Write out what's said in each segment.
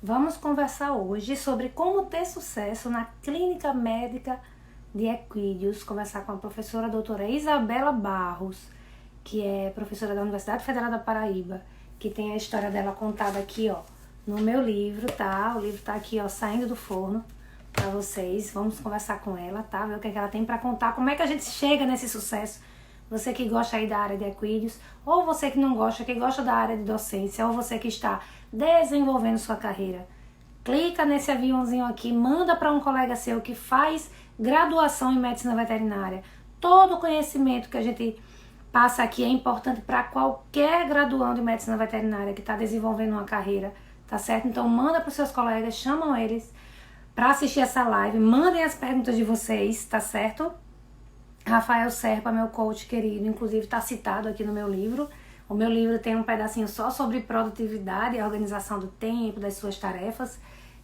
Vamos conversar hoje sobre como ter sucesso na clínica médica de equídeos. Conversar com a professora doutora Isabela Barros, que é professora da Universidade Federal da Paraíba, que tem a história dela contada aqui, ó, no meu livro, tá? O livro tá aqui, ó, saindo do forno para vocês. Vamos conversar com ela, tá? Ver o que é que ela tem para contar, como é que a gente chega nesse sucesso. Você que gosta aí da área de equídeos, ou você que não gosta, que gosta da área de docência, ou você que está desenvolvendo sua carreira. Clica nesse aviãozinho aqui, manda para um colega seu que faz graduação em medicina veterinária. Todo o conhecimento que a gente passa aqui é importante para qualquer graduando em medicina veterinária que está desenvolvendo uma carreira, tá certo? Então manda para os seus colegas, chamam eles para assistir essa live, mandem as perguntas de vocês, tá certo? Rafael Serpa, meu coach querido, inclusive está citado aqui no meu livro. O meu livro tem um pedacinho só sobre produtividade e a organização do tempo, das suas tarefas,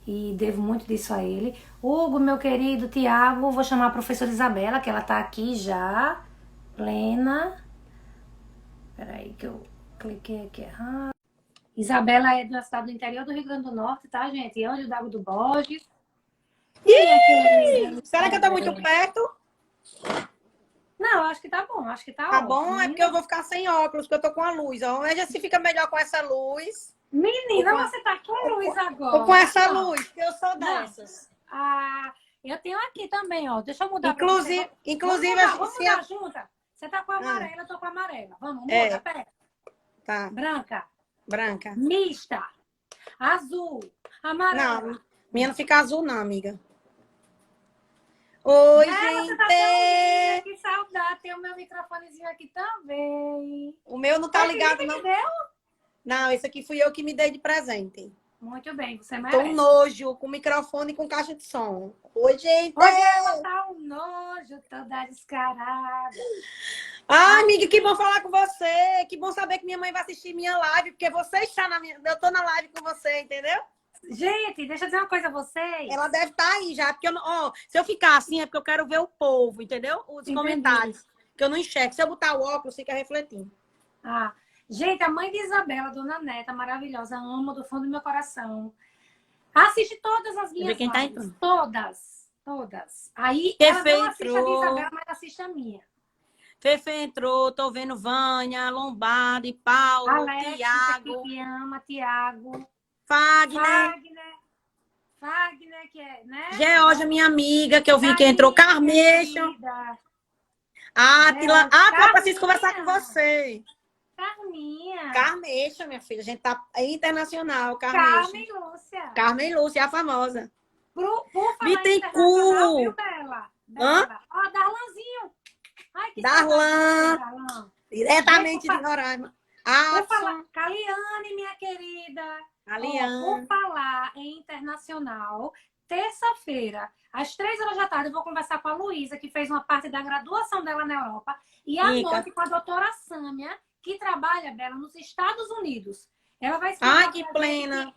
e devo muito disso a ele. Hugo, meu querido, Tiago, vou chamar a professora Isabela, que ela está aqui já, plena. Peraí que eu cliquei aqui errado. Isabela é de uma cidade do interior do Rio Grande do Norte, tá, gente? Anjo d'Água do Borges. Será que eu tô muito perto? Não, acho que tá bom, acho que tá Tá ótimo. bom, é porque eu vou ficar sem óculos, porque eu tô com a luz. Ó, veja se fica melhor com essa luz. Menina, você tá com luz agora. Ou com essa luz, porque eu sou Não. dessas. Ah, eu tenho aqui também, ó. Deixa eu mudar Inclusive, pra você. Vamos mudar junta? Você tá com a amarela, eu tô com a amarela. Vamos, muda, pera. Tá. Branca. Branca. Mista. Azul. Amarela. Não, minha não fica azul, não, amiga. Oi, Você tá gente! que saudade. Tem o meu microfonezinho aqui também. O meu não tá ligado, não. Deu? Não, esse aqui fui eu que me dei de presente. Muito bem, você Tô merece. um nojo, com microfone e com caixa de som. Oi, gente! Hoje ela tá um nojo, toda descarada. Ah, amiga, que bom falar com você. Que bom saber que minha mãe vai assistir minha live, porque você está na minha... Eu tô na live com você, entendeu? Gente, deixa eu dizer uma coisa a vocês. Ela deve estar aí já, porque eu não... Ó, se eu ficar assim é porque eu quero ver o povo, entendeu? Os comentários, que eu não enxergo. Se eu botar o óculos, fica refletindo. Ah, gente, a mãe de Isabela, dona Neta, maravilhosa, amo do fundo do meu coração. Assiste todas as minhas quem lives, todas. Aí Fefe ela não assiste a de entrou. Isabela, mas assiste a minha. Fefe entrou, tô vendo Vânia, Lombardi, Paulo, Alex, Tiago. Que ama, Tiago. Fagner, que é, né? Georgia, minha amiga, que eu vi que entrou. Carmeixo. Átila. Eu preciso conversar com você. Carmeixa, minha filha. A gente tá internacional, Carmeixa. Carmen Lúcia. Carmen Lúcia, a famosa. Por falar Bittencourt. Bela. Ó, Darlanzinho. Ai, que Darlan. Darlan. Diretamente de Roraima. Por falar, Caliane, minha querida. Caliane. Por falar em internacional, terça-feira, às 3 horas da tarde, eu vou conversar com a Luísa, que fez uma parte da graduação dela na Europa, e à noite com a doutora Sâmia, que trabalha, Bela, nos Estados Unidos. Ela vai explicar. Ai, que plena.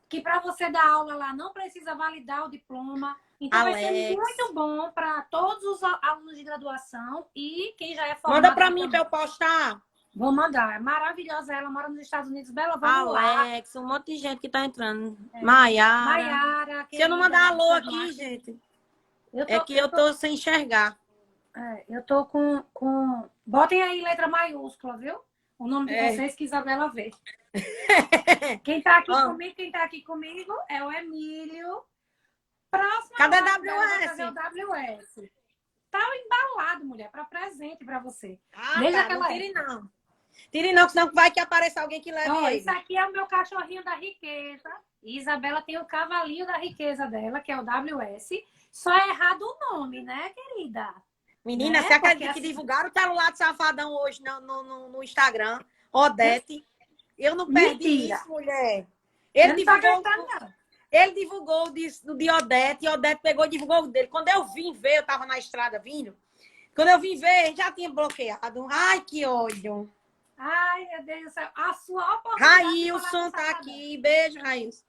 Que para você dar aula lá não precisa validar o diploma. Então Alex. vai ser muito bom para todos os alunos de graduação e quem já é formado. Manda para mim para eu postar. Vou mandar. É maravilhosa. Ela mora nos Estados Unidos. Bela, vamos lá. Alex, um monte de gente que tá entrando. Maiara. Se eu não mandar alô aqui, gente, eu tô sem enxergar. Eu tô com... Botem aí letra maiúscula, viu? O nome de vocês que Isabela vê. Quem tá aqui comigo é o Emílio. Próximo. Cadê WS? É o WS. Tá embalado, mulher, para presente para você. Veja tá, não tire não. Tire não, senão vai que apareça alguém que leve ele. Isso aqui é o meu cachorrinho da riqueza. E Isabela tem o cavalinho da riqueza dela, que é o WS. Só é errado o nome, né, querida? Menina, você acredita que divulgaram o celular do Safadão hoje no Instagram? Odete. Eu não perdi isso, mulher. Ele divulgou o de Odete, e Odete pegou e divulgou o dele. Quando eu vim ver, eu tava na estrada vindo. Quando eu vim ver, ele já tinha bloqueado. Ai, que ódio. Ai, meu Deus do céu. A sua oportunidade. Railson tá aqui. Beijo, Railson.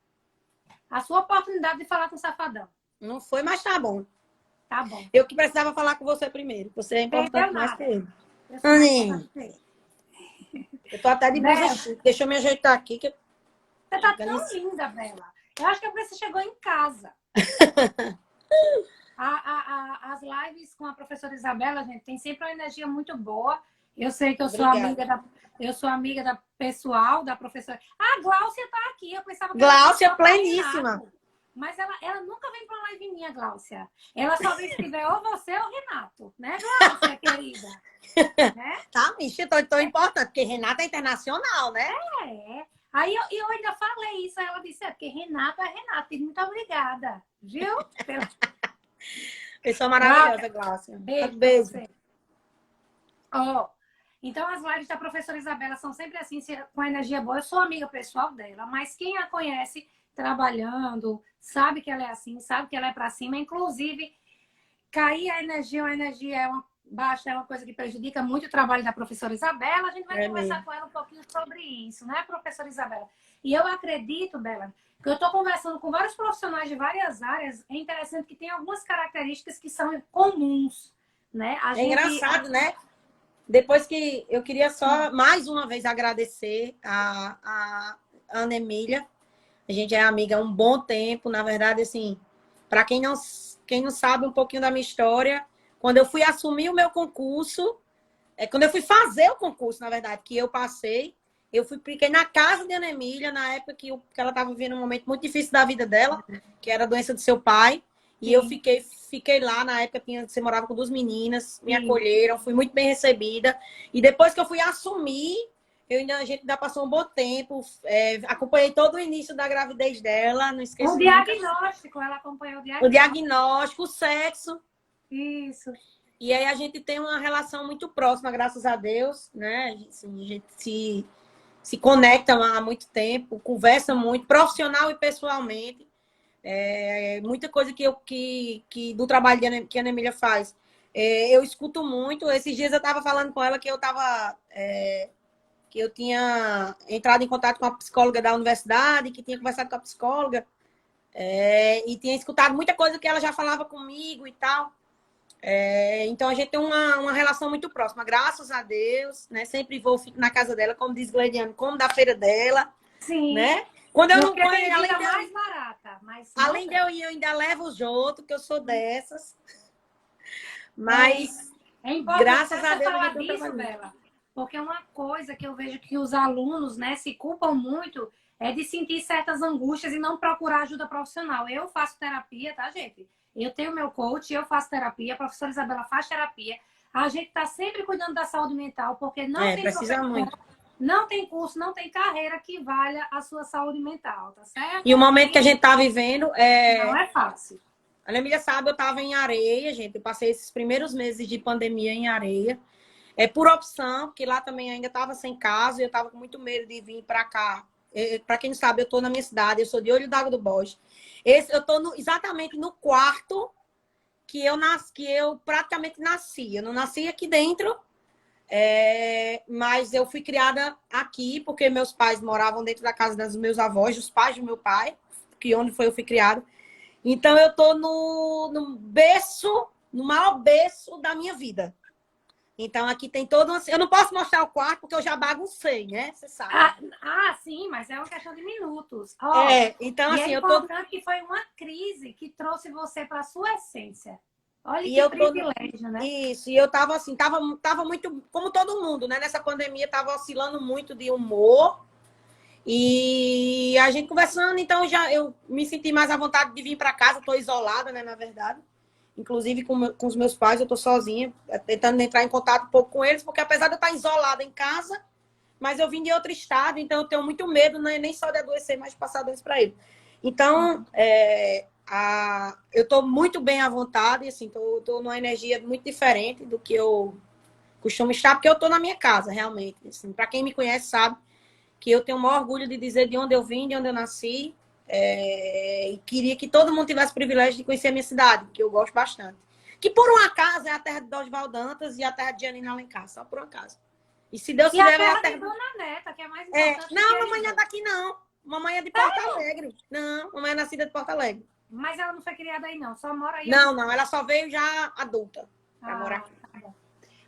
A sua oportunidade de falar com o Safadão. Não foi, mas tá bom. Tá bom. Eu que precisava falar com você primeiro. Você é importante mais que ele. Eu tô até de blusa. Deixa eu me ajeitar aqui. Você tá tão linda, Bela. Eu acho que é porque você chegou em casa. As lives com a professora Isabela, gente, tem sempre uma energia muito boa. Eu sei que Obrigada. eu sou amiga da pessoal, da professora. A Gláucia tá aqui. Eu pensava que ela Gláucia, tinha pleníssima. Renato, mas ela nunca vem para uma live minha, Gláucia. Ela só vem se tiver ou você ou Renato, né, Gláucia, querida? Né? Tá, Michi, tão importante, porque Renata é internacional, né? É. Aí eu ainda falei isso, aí ela disse, porque Renato é Renato. E muito obrigada, viu? Pessoa maravilhosa, Gláucia. Beijo pra Beijo. você. Ó, então as lives da professora Isabela são sempre assim, com energia boa. Eu sou amiga pessoal dela, mas quem a conhece trabalhando, sabe que ela é assim, sabe que ela é pra cima. Inclusive, cair a energia é uma baixa, é uma coisa que prejudica muito o trabalho da professora Isabela. A gente vai conversar Mesmo. com ela um pouquinho sobre isso, né, professora Isabela? E eu acredito, Bela, que eu estou conversando com vários profissionais de várias áreas. É interessante que tem algumas características que são comuns, né? É engraçado, né? Depois que eu queria só mais uma vez agradecer a Ana Emília. A gente é amiga há um bom tempo, na verdade, assim, para quem não sabe um pouquinho da minha história, quando eu fui assumir o meu concurso, quando eu fui fazer o concurso, na verdade, que eu passei, fiquei na casa de Ana Emília, na época que ela estava vivendo um momento muito difícil da vida dela, que era a doença do seu pai. E eu fiquei lá, na época você morava com duas meninas, me acolheram, fui muito bem recebida. E depois que eu fui assumir, a gente ainda passou um bom tempo, acompanhei todo o início da gravidez dela, não esqueço O nunca. diagnóstico, ela acompanhou O diagnóstico, o sexo. Isso. E aí a gente tem uma relação muito próxima, graças a Deus, né? Assim, a gente se conecta há muito tempo, conversa muito, profissional e pessoalmente. Muita coisa que do trabalho que a Ana Emília faz. Eu escuto muito. Esses dias eu estava falando com ela que que eu tinha entrado em contato com a psicóloga da universidade, que tinha conversado com a psicóloga, e tinha escutado muita coisa que ela já falava comigo e tal. Então a gente tem uma relação muito próxima, graças a Deus, né? Sempre fico na casa dela, como diz Gleidiane, como da feira dela. Sim. Né? Quando eu não conheço, além de mais barata, mas além de eu ir, eu ainda levo os outros, que eu sou dessas. Mas é importante graças a Deus falar disso, Bela, porque uma coisa que eu vejo que os alunos, né, se culpam muito é de sentir certas angústias e não procurar ajuda profissional. Eu faço terapia, tá, gente? Eu tenho meu coach, eu faço terapia, a professora Isabela faz terapia. A gente tá sempre cuidando da saúde mental, porque não tem precisa muito. Não tem curso, não tem carreira que valha a sua saúde mental, tá certo? E o momento que a gente tá vivendo não é fácil. A Ana Emília sabe, eu estava em Areia, gente. Eu passei esses primeiros meses de pandemia em Areia. Por opção, porque lá também ainda estava sem casa e eu estava com muito medo de vir para cá. Para quem não sabe, eu estou na minha cidade, eu sou de Olho d'Água do Bosque. Eu estou exatamente no quarto que eu praticamente nasci. Eu não nasci aqui dentro, mas eu fui criada aqui, porque meus pais moravam dentro da casa dos meus avós, dos pais do meu pai, que onde eu fui criada. Então, eu estou no berço, no maior berço da minha vida. Então, aqui tem todo um... Eu não posso mostrar o quarto, porque eu já baguncei, né? Você sabe. Sim, mas é uma questão de minutos. Então, assim, é importante que foi uma crise que trouxe você para a sua essência. Olha que privilégio, né? Isso, e eu tava assim, tava muito... Como todo mundo, né? Nessa pandemia, tava oscilando muito de humor. E a gente conversando, então eu me senti mais à vontade de vir para casa. Estou isolada, né, na verdade. Inclusive com os meus pais, eu estou sozinha, tentando entrar em contato um pouco com eles, porque apesar de eu estar isolada em casa, mas eu vim de outro estado, então eu tenho muito medo, né, nem só de adoecer, mas de passar doença para ele. Então, eu estou muito bem à vontade, assim, estou numa energia muito diferente do que eu costumo estar, porque eu estou na minha casa, realmente. Assim, para quem me conhece sabe que eu tenho o maior orgulho de dizer de onde eu vim, de onde eu nasci, e queria que todo mundo tivesse o privilégio de conhecer a minha cidade, que eu gosto bastante. Que, por um acaso, é a terra de Dorival Dantas e a terra de Janina Alencar, só por um acaso. E se Deus quiser, é a terra de Dona Neta, que é mais importante. Não, mamãe não é daqui, não. Mamãe é de Porto Alegre. Não, mamãe é nascida de Porto Alegre. Mas ela não foi criada aí, não. Só mora aí. Não, ela só veio já adulta para morar aqui. Tá bom.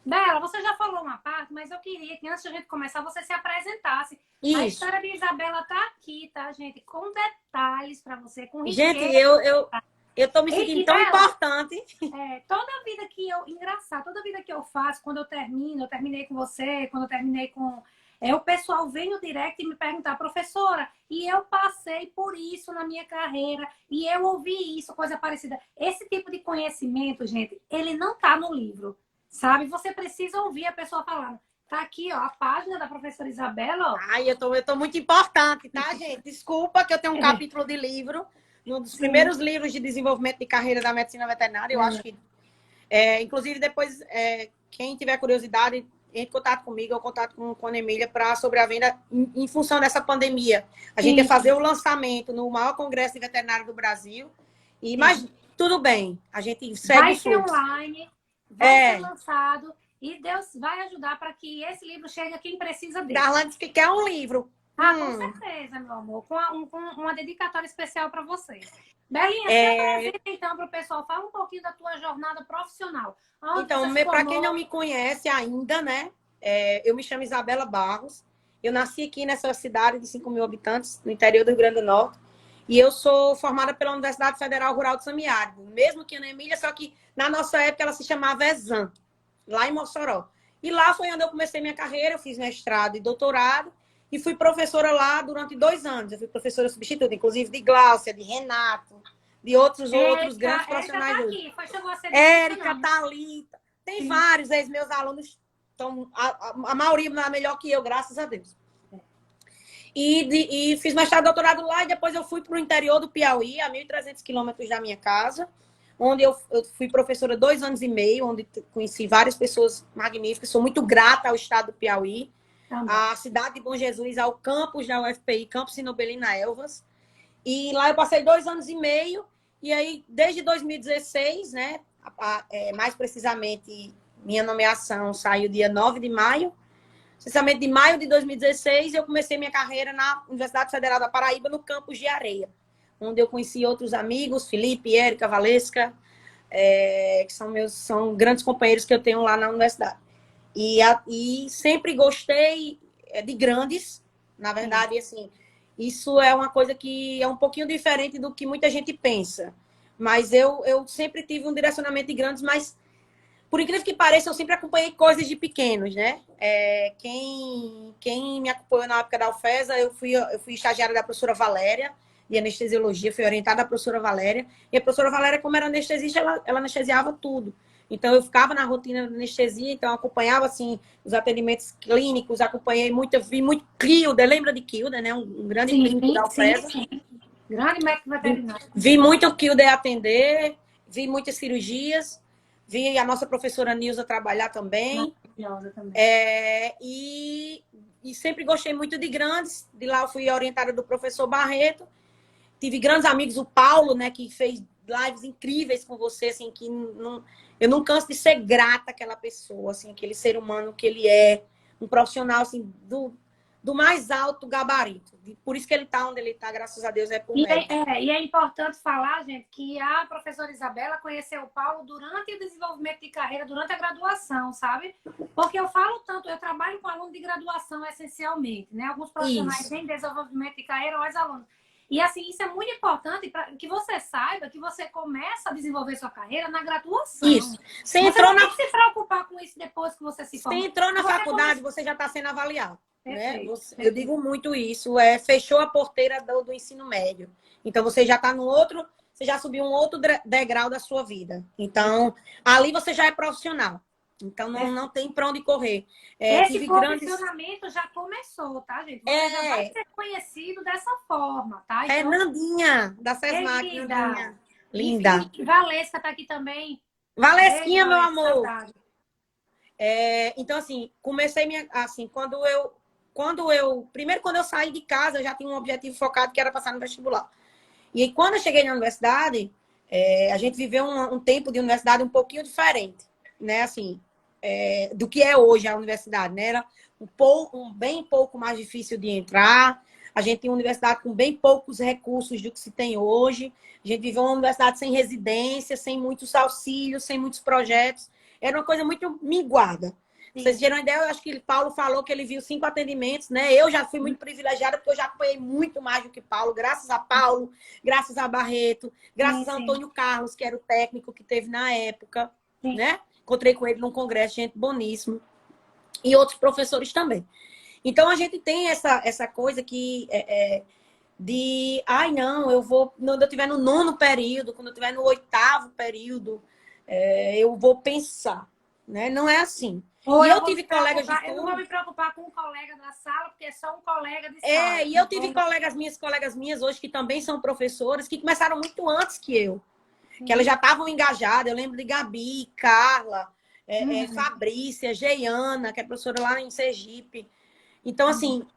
Bela, você já falou uma parte, mas eu queria que antes de a gente começar, você se apresentasse. A Isso. história de Isabela tá aqui, tá, gente? Com detalhes para você, com Gente, riqueza. eu tô me sentindo E tão Bela, importante. toda vida que eu. Engraçado, toda vida que eu faço, quando eu terminei com você, quando eu terminei com. O pessoal vem no direct e me perguntar, professora, e eu passei por isso na minha carreira, e eu ouvi isso, coisa parecida. Esse tipo de conhecimento, gente, ele não tá no livro, sabe? Você precisa ouvir a pessoa falando. Tá aqui, ó, a página da professora Isabela, ó. Ai, eu tô muito importante, tá, gente? Desculpa que eu tenho um capítulo de livro, um dos Sim. primeiros livros de desenvolvimento de carreira da medicina veterinária. Eu acho que, inclusive, depois, quem tiver curiosidade, entre em contato comigo, eu contato com a Emília sobre a venda em função dessa pandemia. A gente ia Sim. fazer o lançamento no maior congresso de veterinário do Brasil, mas tudo bem, a gente segue Vai o ser fluxo. online, vai ser lançado e Deus vai ajudar para que esse livro chegue a quem precisa dele. Darlan disse que quer um livro. Com certeza, meu amor. Com uma dedicatória especial para vocês. Belinha, se apresenta então para o pessoal. Fala um pouquinho da tua jornada profissional. Então, para quem não me conhece ainda, né? Eu me chamo Isabela Barros. Eu nasci aqui nessa cidade de 5 mil habitantes, no interior do Rio Grande do Norte. E eu sou formada pela Universidade Federal Rural do Semiárido, mesmo que na Emília, só que na nossa época ela se chamava ESAM, lá em Mossoró. E lá foi onde eu comecei minha carreira, eu fiz mestrado e doutorado, e fui professora lá durante 2 anos. Eu fui professora substituta, inclusive de Gláucia, de Renato, de outros grandes profissionais. Érica tá aqui, chegou a ser Érica, Thalita, tem vários ex-meus alunos, a maioria melhor que eu, graças a Deus. E fiz mestrado e doutorado lá, e depois eu fui para o interior do Piauí, a 1.300 quilômetros da minha casa, onde eu fui professora 2 anos e meio, onde conheci várias pessoas magníficas. Sou muito grata ao estado do Piauí, à cidade de Bom Jesus, ao campus da UFPI, Campus Sinobelina Elvas. E lá eu passei 2 anos e meio, e aí, desde 2016, né, mais precisamente, minha nomeação saiu dia 9 de maio, precisamente de maio de 2016, eu comecei minha carreira na Universidade Federal da Paraíba, no campus de Areia, onde eu conheci outros amigos, Felipe, Érica, Valesca, que são grandes companheiros que eu tenho lá na universidade. E sempre gostei de grandes, na verdade, assim, isso é uma coisa que é um pouquinho diferente do que muita gente pensa. Mas eu sempre tive um direcionamento de grandes, mas por incrível que pareça, eu sempre acompanhei coisas de pequenos, né? Quem me acompanhou na época da UFESA, eu fui estagiária da professora Valéria, de anestesiologia, fui orientada da professora Valéria. E a professora Valéria, como era anestesista, ela anestesiava tudo. Então, eu ficava na rotina de anestesia, então eu acompanhava, assim, os atendimentos clínicos, vi muito Kilder, lembra de Kilder, né? Um grande clínico da UFESA. Sim. Grande médico veterinário. Vi muito o Kilder atender, vi muitas cirurgias. Vi a nossa professora Nilza trabalhar também. Maravilhosa também. E sempre gostei muito de grandes. De lá eu fui orientada do professor Barreto. Tive grandes amigos, o Paulo, né, que fez lives incríveis com você, assim, que eu não canso de ser grata àquela pessoa, assim, aquele ser humano que ele é, um profissional, assim, do mais alto gabarito. Por isso que ele está onde ele está, graças a Deus, por mérito. E é importante falar, gente, que a professora Isabela conheceu o Paulo durante o desenvolvimento de carreira, durante a graduação, sabe? Porque eu falo tanto, eu trabalho com aluno de graduação essencialmente, né? Alguns profissionais em desenvolvimento de carreira, mais alunos. E assim, isso é muito importante para que você saiba que você começa a desenvolver sua carreira na graduação. Isso. Você não tem que se preocupar com isso depois que você se forma. Você entrou na faculdade, você já está sendo avaliado. Né? Eu digo muito isso, fechou a porteira do ensino médio. Então, você já está você já subiu um outro degrau da sua vida. Então, ali você já é profissional. Então, não tem para onde correr. Esse posicionamento já começou, tá, gente? Você já vai ser conhecido dessa forma, tá? Então, Nandinha, da SESMAC. Nandinha. Linda. E Valesca tá aqui também. Valesquinha, meu amor. Então, assim, comecei assim, quando eu saí de casa, eu já tinha um objetivo focado, que era passar no vestibular. E aí, quando eu cheguei na universidade, a gente viveu um tempo de universidade um pouquinho diferente, né? Assim, do que é hoje a universidade, né? Era bem pouco mais difícil de entrar. A gente tinha uma universidade com bem poucos recursos do que se tem hoje. A gente viveu uma universidade sem residência, sem muitos auxílios, sem muitos projetos. era uma coisa muito minguada. Sim. Vocês tiveram uma ideia, eu acho que Paulo falou que ele viu 5 atendimentos, né? Eu já fui muito privilegiada, porque eu já acompanhei muito mais do que Paulo, graças a Paulo, graças a Barreto, graças a sim. Antônio Carlos, que era o técnico que teve na época, Sim. né? Encontrei com ele num congresso, gente boníssimo. E outros professores também. Então, a gente tem essa coisa que de, ai, não, eu vou, quando eu estiver no 9º período, quando eu estiver no 8º período, eu vou pensar, né? Não é assim. Ou E eu eu vou tive me colegas de preocupar, eu não vou turma. me preocupar com um colega da sala, porque é só um colega de sala. E eu tive colegas minhas hoje que também são professoras, que começaram muito antes que eu. Que elas já estavam engajadas. Eu lembro de Gabi, Carla, Fabrícia, Geiana, que é professora lá em Sergipe. Então, assim,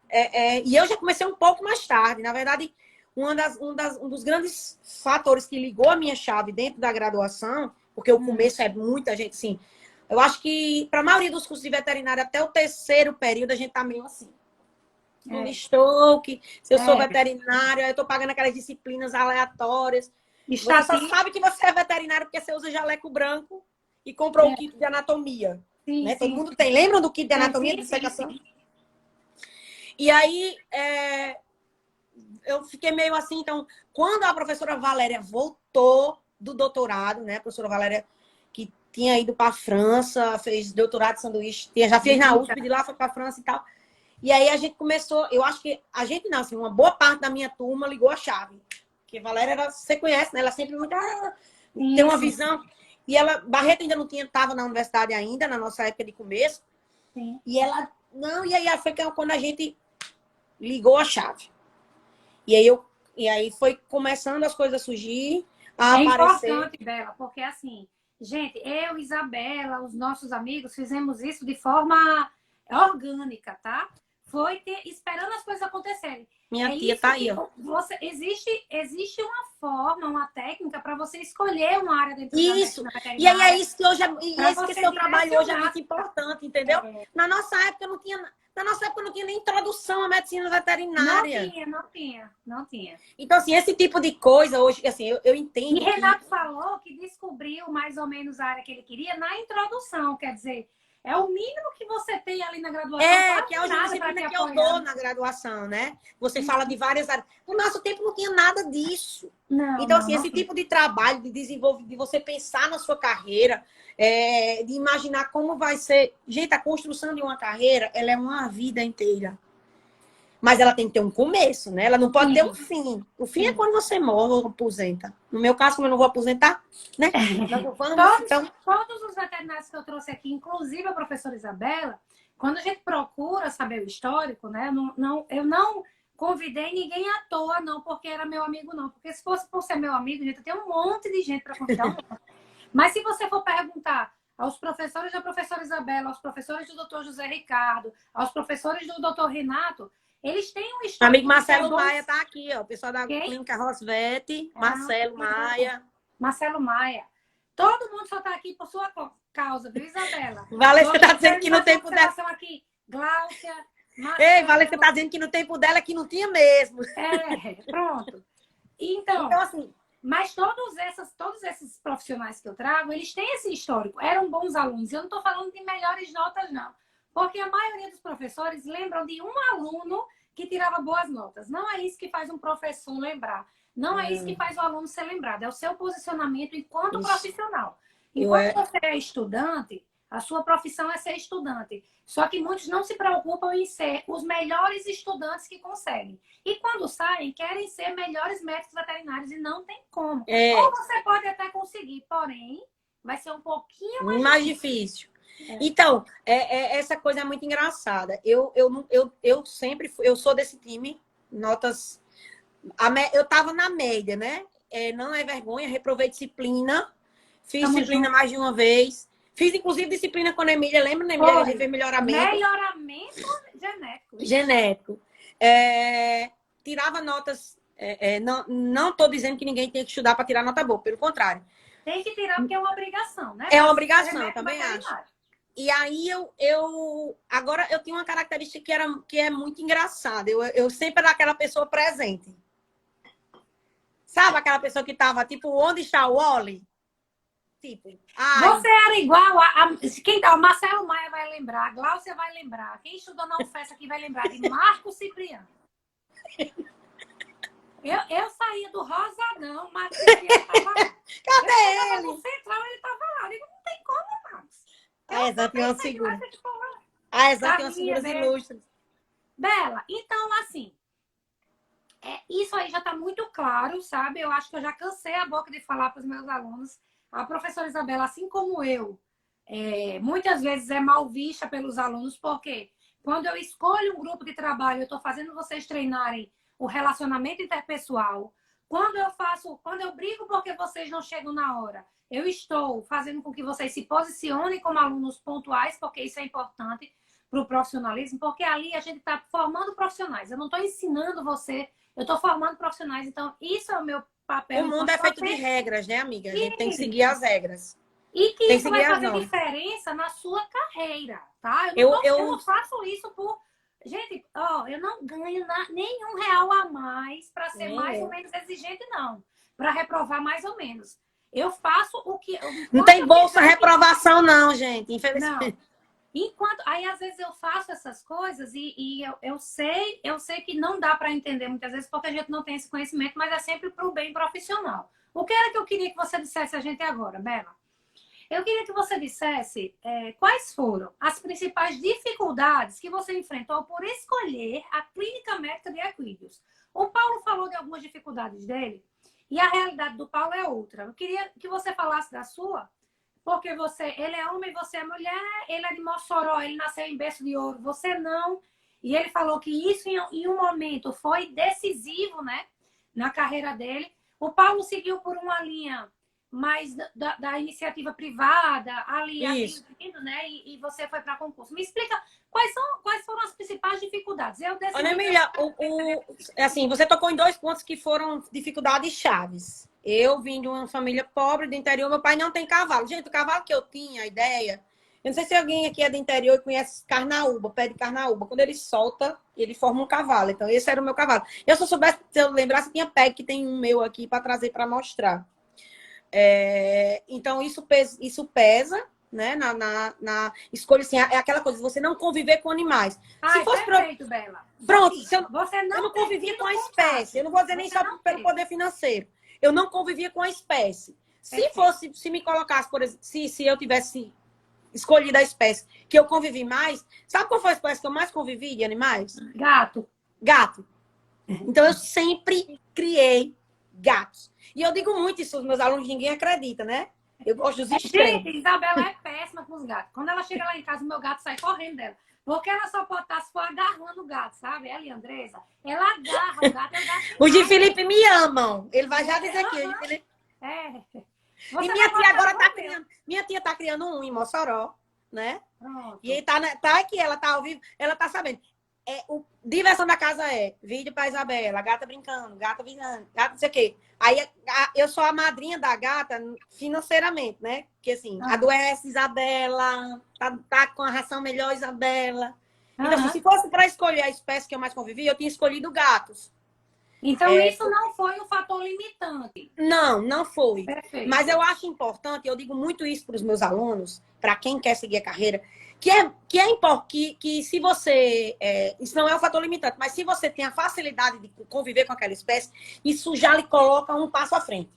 e eu já comecei um pouco mais tarde. Na verdade, um dos grandes fatores que ligou a minha chave dentro da graduação, porque o começo é muita gente, assim. Eu acho que, para a maioria dos cursos de veterinária, até o 3º período, a gente tá meio assim. Onde estou, que se eu sou veterinária, eu estou pagando aquelas disciplinas aleatórias. Você só sabe que você é veterinário porque você usa jaleco branco e comprou o kit de anatomia. Sim, né? sim. Todo mundo tem. Lembram do kit de anatomia de dissecação? E aí, eu fiquei meio assim. Então, quando a professora Valéria voltou do doutorado, né? A professora Valéria, que tinha ido para a França, fez doutorado de sanduíche, já fez na USP, de lá foi para a França e tal. E aí a gente começou, eu acho que a gente não, assim, uma boa parte da minha turma ligou a chave. Porque a Valéria, você conhece, né? Ela sempre muito, tem uma visão. E ela, Barreto ainda não estava na universidade ainda, na nossa época de começo. Sim. E ela, não, e aí foi quando a gente ligou a chave. E aí foi começando as coisas a surgir, a aparecer. Importante, Bela, porque assim, gente, eu, Isabela, os nossos amigos, fizemos isso de forma orgânica, tá? Foi esperando as coisas acontecerem. Minha tia tá aí, ó. Existe uma forma, uma técnica para você escolher uma área dentro da medicina veterinária. E aí é isso que hoje que seu trabalho hoje é muito importante, entendeu? Na nossa época não tinha nem introdução à medicina veterinária. Não tinha. Então, assim, esse tipo de coisa hoje, assim, eu entendo. E Renato falou que descobriu mais ou menos a área que ele queria na introdução, quer dizer, é o mínimo que você tem ali na graduação. Que é a disciplina que eu dou na graduação, né? Você fala de várias áreas. No nosso tempo não tinha nada disso. Então, assim, esse tipo de trabalho, de desenvolvimento, de você pensar na sua carreira, de imaginar como vai ser. Gente, a construção de uma carreira, ela é uma vida inteira. Mas ela tem que ter um começo, né? Ela não pode ter um fim. O fim é quando você morre ou aposenta. No meu caso, como eu não vou aposentar, né? Todos os veterinários que eu trouxe aqui, inclusive a professora Isabela, quando a gente procura saber o histórico, né? Eu não convidei ninguém à toa, não, porque era meu amigo, não. Porque se fosse por ser meu amigo, gente, eu tenho um monte de gente para convidar. Mas se você for perguntar aos professores da professora Isabela, aos professores do doutor José Ricardo, aos professores do doutor Renato, eles têm um histórico. Amigo Marcelo Maia tá aqui, ó. O pessoal da Clínica Rosvete. Marcelo Maia. Marcelo Maia. Todo mundo só tá aqui por sua causa, viu, Isabela? Valência tá dizendo que no tempo dela. Aqui, Gláucia. Ei, Valência tá dizendo que no tempo dela que não tinha mesmo. Pronto. Então assim, mas todos esses profissionais que eu trago, eles têm esse histórico. Eram bons alunos. Eu não tô falando de melhores notas, não. Porque a maioria dos professores lembram de um aluno que tirava boas notas. Não é isso que faz um professor lembrar. Não é isso que faz o aluno ser lembrado. É o seu posicionamento enquanto profissional. Enquanto você é estudante, a sua profissão é ser estudante. Só que muitos não se preocupam em ser os melhores estudantes que conseguem. E quando saem, querem ser melhores médicos veterinários e não tem como. Ou você pode até conseguir, porém, vai ser um pouquinho mais difícil. Então, essa coisa é muito engraçada. Eu sempre eu sou desse time, notas. Eu tava na média, né? Não é vergonha, reprovei disciplina, fiz disciplina mais de uma vez. Fiz, inclusive, disciplina com a Emília. Lembra, né, Emília? Que a gente fez melhoramento. Melhoramento genético. Genético. Tirava notas. Não estou dizendo que ninguém tem que estudar para tirar nota boa, pelo contrário. Tem que tirar porque é uma obrigação, né? É uma obrigação, também acho. E aí agora eu tinha uma característica que é muito engraçada. Eu sempre era aquela pessoa presente. Sabe aquela pessoa que tava tipo, onde está o Wally? tipo, ai, Você era igual quem tá, o Marcelo Maia vai lembrar, a Gláucia vai lembrar, quem estudou na UFES aqui vai lembrar de Marco Cipriano. Eu saía do Rosadão, Marco Cipriano tava lá. cadê ele? No Central, ele tava lá. Eu digo, não tem como, Marcos. A Exã tem uma figura. Tipo, A Exã tem umas Carlinha figuras dele. ilustres. Bela, então, assim, isso aí já está muito claro, sabe? Eu acho que eu já cansei a boca de falar para os meus alunos. A professora Isabela, assim como eu, muitas vezes é mal vista pelos alunos, porque quando eu escolho um grupo de trabalho, eu estou fazendo vocês treinarem o relacionamento interpessoal. Quando eu brigo porque vocês não chegam na hora, eu estou fazendo com que vocês se posicionem como alunos pontuais, porque isso é importante para o profissionalismo, porque ali a gente está formando profissionais. Eu não estou ensinando você, eu estou formando profissionais. Então, isso é o meu papel. O mundo é feito de regras, né, amiga? A gente tem que seguir as regras. E que tem isso vai fazer diferença na sua carreira, tá? Eu não faço isso por... Gente, ó, eu não ganho nenhum real a mais para ser mais ou menos exigente, não. Para reprovar mais ou menos. Eu faço o que... Não tem bolsa reprovação, não, gente. Infelizmente. Não. Aí, às vezes, eu faço essas coisas e eu sei que não dá para entender muitas vezes porque a gente não tem esse conhecimento, mas é sempre para o bem profissional. O que era que eu queria que você dissesse a gente agora, Bela? Eu queria que você dissesse quais foram as principais dificuldades que você enfrentou por escolher a clínica médica de Equídeos. O Paulo falou de algumas dificuldades dele e a realidade do Paulo é outra. Eu queria que você falasse da sua, porque ele é homem, você é mulher, ele é de Mossoró, ele nasceu em berço de ouro, você não. E ele falou que isso em um momento foi decisivo, né, na carreira dele. O Paulo seguiu por uma linha mais da iniciativa privada, ali, né? E você foi para concurso. Me explica quais foram as principais dificuldades. Olha, Emília, assim, você tocou em 2 pontos que foram dificuldades chaves. Eu vim de uma família pobre do interior, meu pai não tem cavalo. Gente, o cavalo que eu tinha, a ideia... Eu não sei se alguém aqui é do interior e conhece carnaúba, pé de carnaúba. Quando ele solta, ele forma um cavalo. Então, esse era o meu cavalo. Se eu lembrasse, tinha pé que tem um meu aqui para trazer para mostrar. Então, isso pesa, né? Na escolha, assim, é aquela coisa, você não conviver com animais. Se fosse perfeito, Bela. Pronto, você eu não convivia com a espécie. Eu não vou dizer nem só pelo poder financeiro. Eu não convivia com a espécie. Se me colocasse, por exemplo, se eu tivesse escolhido a espécie que eu convivi mais, sabe qual foi a espécie que eu mais convivi de animais? Gato. Então, eu sempre criei gatos. E eu digo muito isso aos meus alunos, ninguém acredita, né? Eu gosto dos extremos. Gente, Isabela é péssima com os gatos. Quando ela chega lá em casa, o meu gato sai correndo dela. Porque ela só pode estar se for agarrando o gato, sabe? Ela e a Andressa, ela agarra o gato. Os de Felipe me amam. Ele vai já dizer aqui. E minha tia agora tá criando. Minha tia tá criando um em Mossoró, né? Pronto. E ele tá aqui, ela tá ao vivo, ela tá sabendo. Diversão da casa vídeo pra Isabela, gata brincando, gata virando, gata não sei o quê. Aí eu sou a madrinha da gata financeiramente, né? Porque assim, adoece Isabela, tá com a ração melhor Isabela. Então, assim, se fosse para escolher a espécie que eu mais convivi, eu tinha escolhido gatos. Então, isso não foi um fator limitante. Não foi. Perfeito. Mas eu acho importante, eu digo muito isso para os meus alunos, para quem quer seguir a carreira, que se você... isso não é um fator limitante, mas se você tem a facilidade de conviver com aquela espécie, isso já lhe coloca um passo à frente.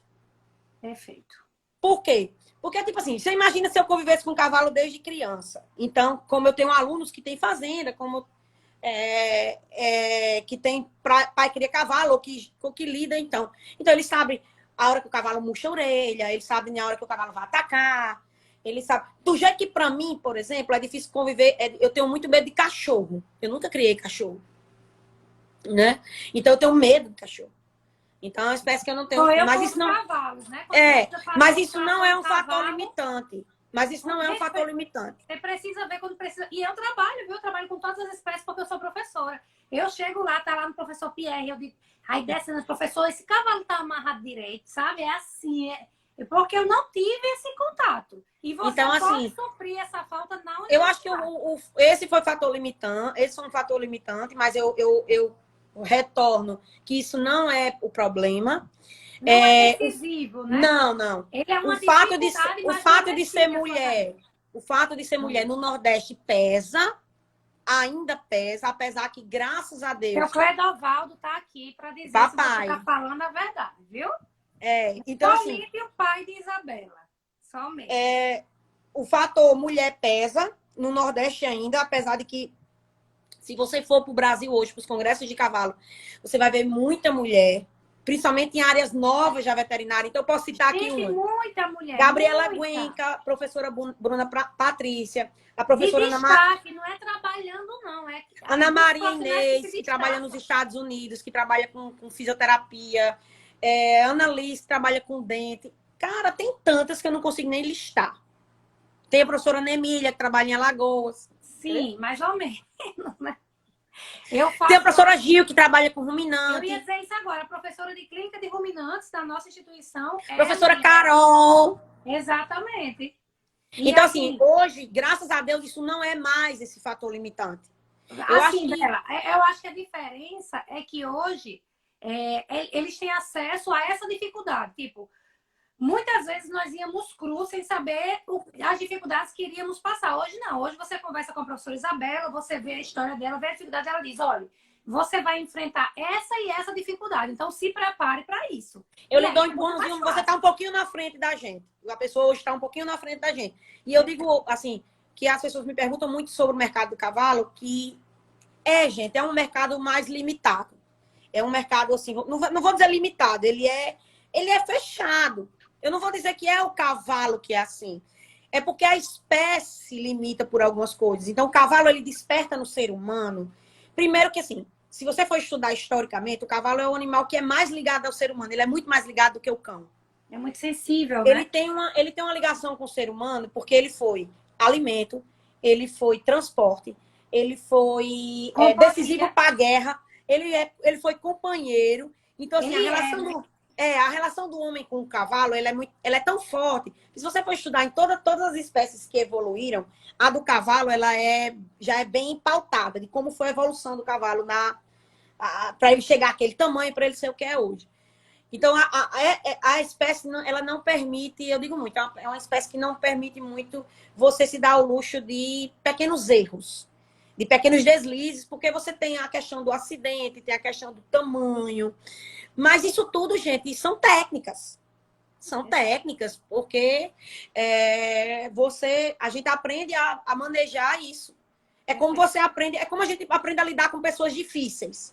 Perfeito. Por quê? Porque, tipo assim, você imagina se eu convivesse com cavalo desde criança. Então, como eu tenho alunos que têm fazenda, como... que tem pai cria cavalo, ou que lida, então. Então, eles sabem a hora que o cavalo murcha a orelha, eles sabem a hora que o cavalo vai atacar, eles sabem. Do jeito que, para mim, por exemplo, é difícil conviver, eu tenho muito medo de cachorro. Eu nunca criei cachorro, né? Então, eu tenho medo de cachorro. Então, é uma espécie que eu não tenho... Mas isso não... Cavalos, né? Mas isso não é um fator limitante. Mas isso não é um fator limitante. Você precisa ver quando precisa. E eu trabalho, viu? Eu trabalho com todas as espécies porque eu sou professora. Eu chego lá, tá lá no professor Pierre, eu digo, aí desce no professor, esse cavalo tá amarrado direito, sabe? É assim, porque eu não tive esse contato. E você então, pode assim, sofrer essa falta na universidade. Eu acho que esse foi fator limitante, esse foi um fator limitante, mas eu retorno que isso não é o problema. Não é decisivo, né? Não, não. Ele é uma O fato de, dificuldade, o mas fato não de ser decide a sua carreira. mulher, o fato de ser mulher no Nordeste pesa, ainda pesa, apesar que, graças a Seu Deus, Cledovaldo tá aqui para dizer se você tá papai, falando a verdade, viu? então assim, Somente o pai de Isabela. Somente. o fator mulher pesa no Nordeste ainda, apesar de que, se você for para o Brasil hoje, para os congressos de cavalo, você vai ver muita mulher, principalmente em áreas novas da veterinária. Então, eu posso citar aqui Gente, uma. muita mulher. Gabriela Muita. Guenca, professora Bruna Patrícia, a De professora destaque, não é trabalhando, não. É Ana Maria Inês, que que trabalha nos Estados Unidos, que trabalha com fisioterapia. Ana Liz, que trabalha com dente. Cara, tem tantas que eu não consigo nem listar. Tem a professora Nemília, que trabalha em Alagoas. Sim, mais ou menos, né? Tem a professora Gil, que trabalha com Eu ruminante. ia dizer isso agora. A professora de clínica de ruminantes da nossa instituição é Professora Carol. Exatamente. E então, assim, hoje, graças a Deus, isso não é mais esse fator limitante. Eu acho que a diferença é que hoje eles têm acesso a essa dificuldade. Tipo, muitas vezes nós íamos cru sem saber as dificuldades que iríamos passar. Hoje não. Hoje você conversa com a professora Isabela, você vê a história dela, vê a dificuldade, ela diz, olha, você vai enfrentar essa e essa dificuldade. Então, se prepare para isso. Eu lhe dou um empurrãozinho, você está um pouquinho na frente da gente. A pessoa hoje está um pouquinho na frente da gente. E eu digo, assim, que as pessoas me perguntam muito sobre o mercado do cavalo, que gente, é um mercado mais limitado. É um mercado, assim, não vou dizer limitado, ele é fechado. Eu não vou dizer que é o cavalo que é assim. É porque a espécie limita por algumas coisas. Então, o cavalo, ele desperta no ser humano. Primeiro que, assim, se você for estudar historicamente, o cavalo é o animal que é mais ligado ao ser humano. Ele é muito mais ligado do que o cão. É muito sensível, Ele né? tem uma ligação com o ser humano porque ele foi alimento, ele foi transporte, ele foi decisivo para a guerra, ele foi companheiro. Então, assim, a relação do homem com o cavalo, ela é tão forte. Que se você for estudar em todas as espécies que evoluíram, a do cavalo, já é bem pautada de como foi a evolução do cavalo para ele chegar àquele tamanho, para ele ser o que é hoje. Então, a espécie, ela não permite, eu digo muito, é uma espécie que não permite muito você se dar o luxo de pequenos erros, de pequenos deslizes, porque você tem a questão do acidente, tem a questão do tamanho. Mas isso tudo, gente, são técnicas. São técnicas, porque a gente aprende a manejar isso. É como você aprende, é como a gente aprende a lidar com pessoas difíceis.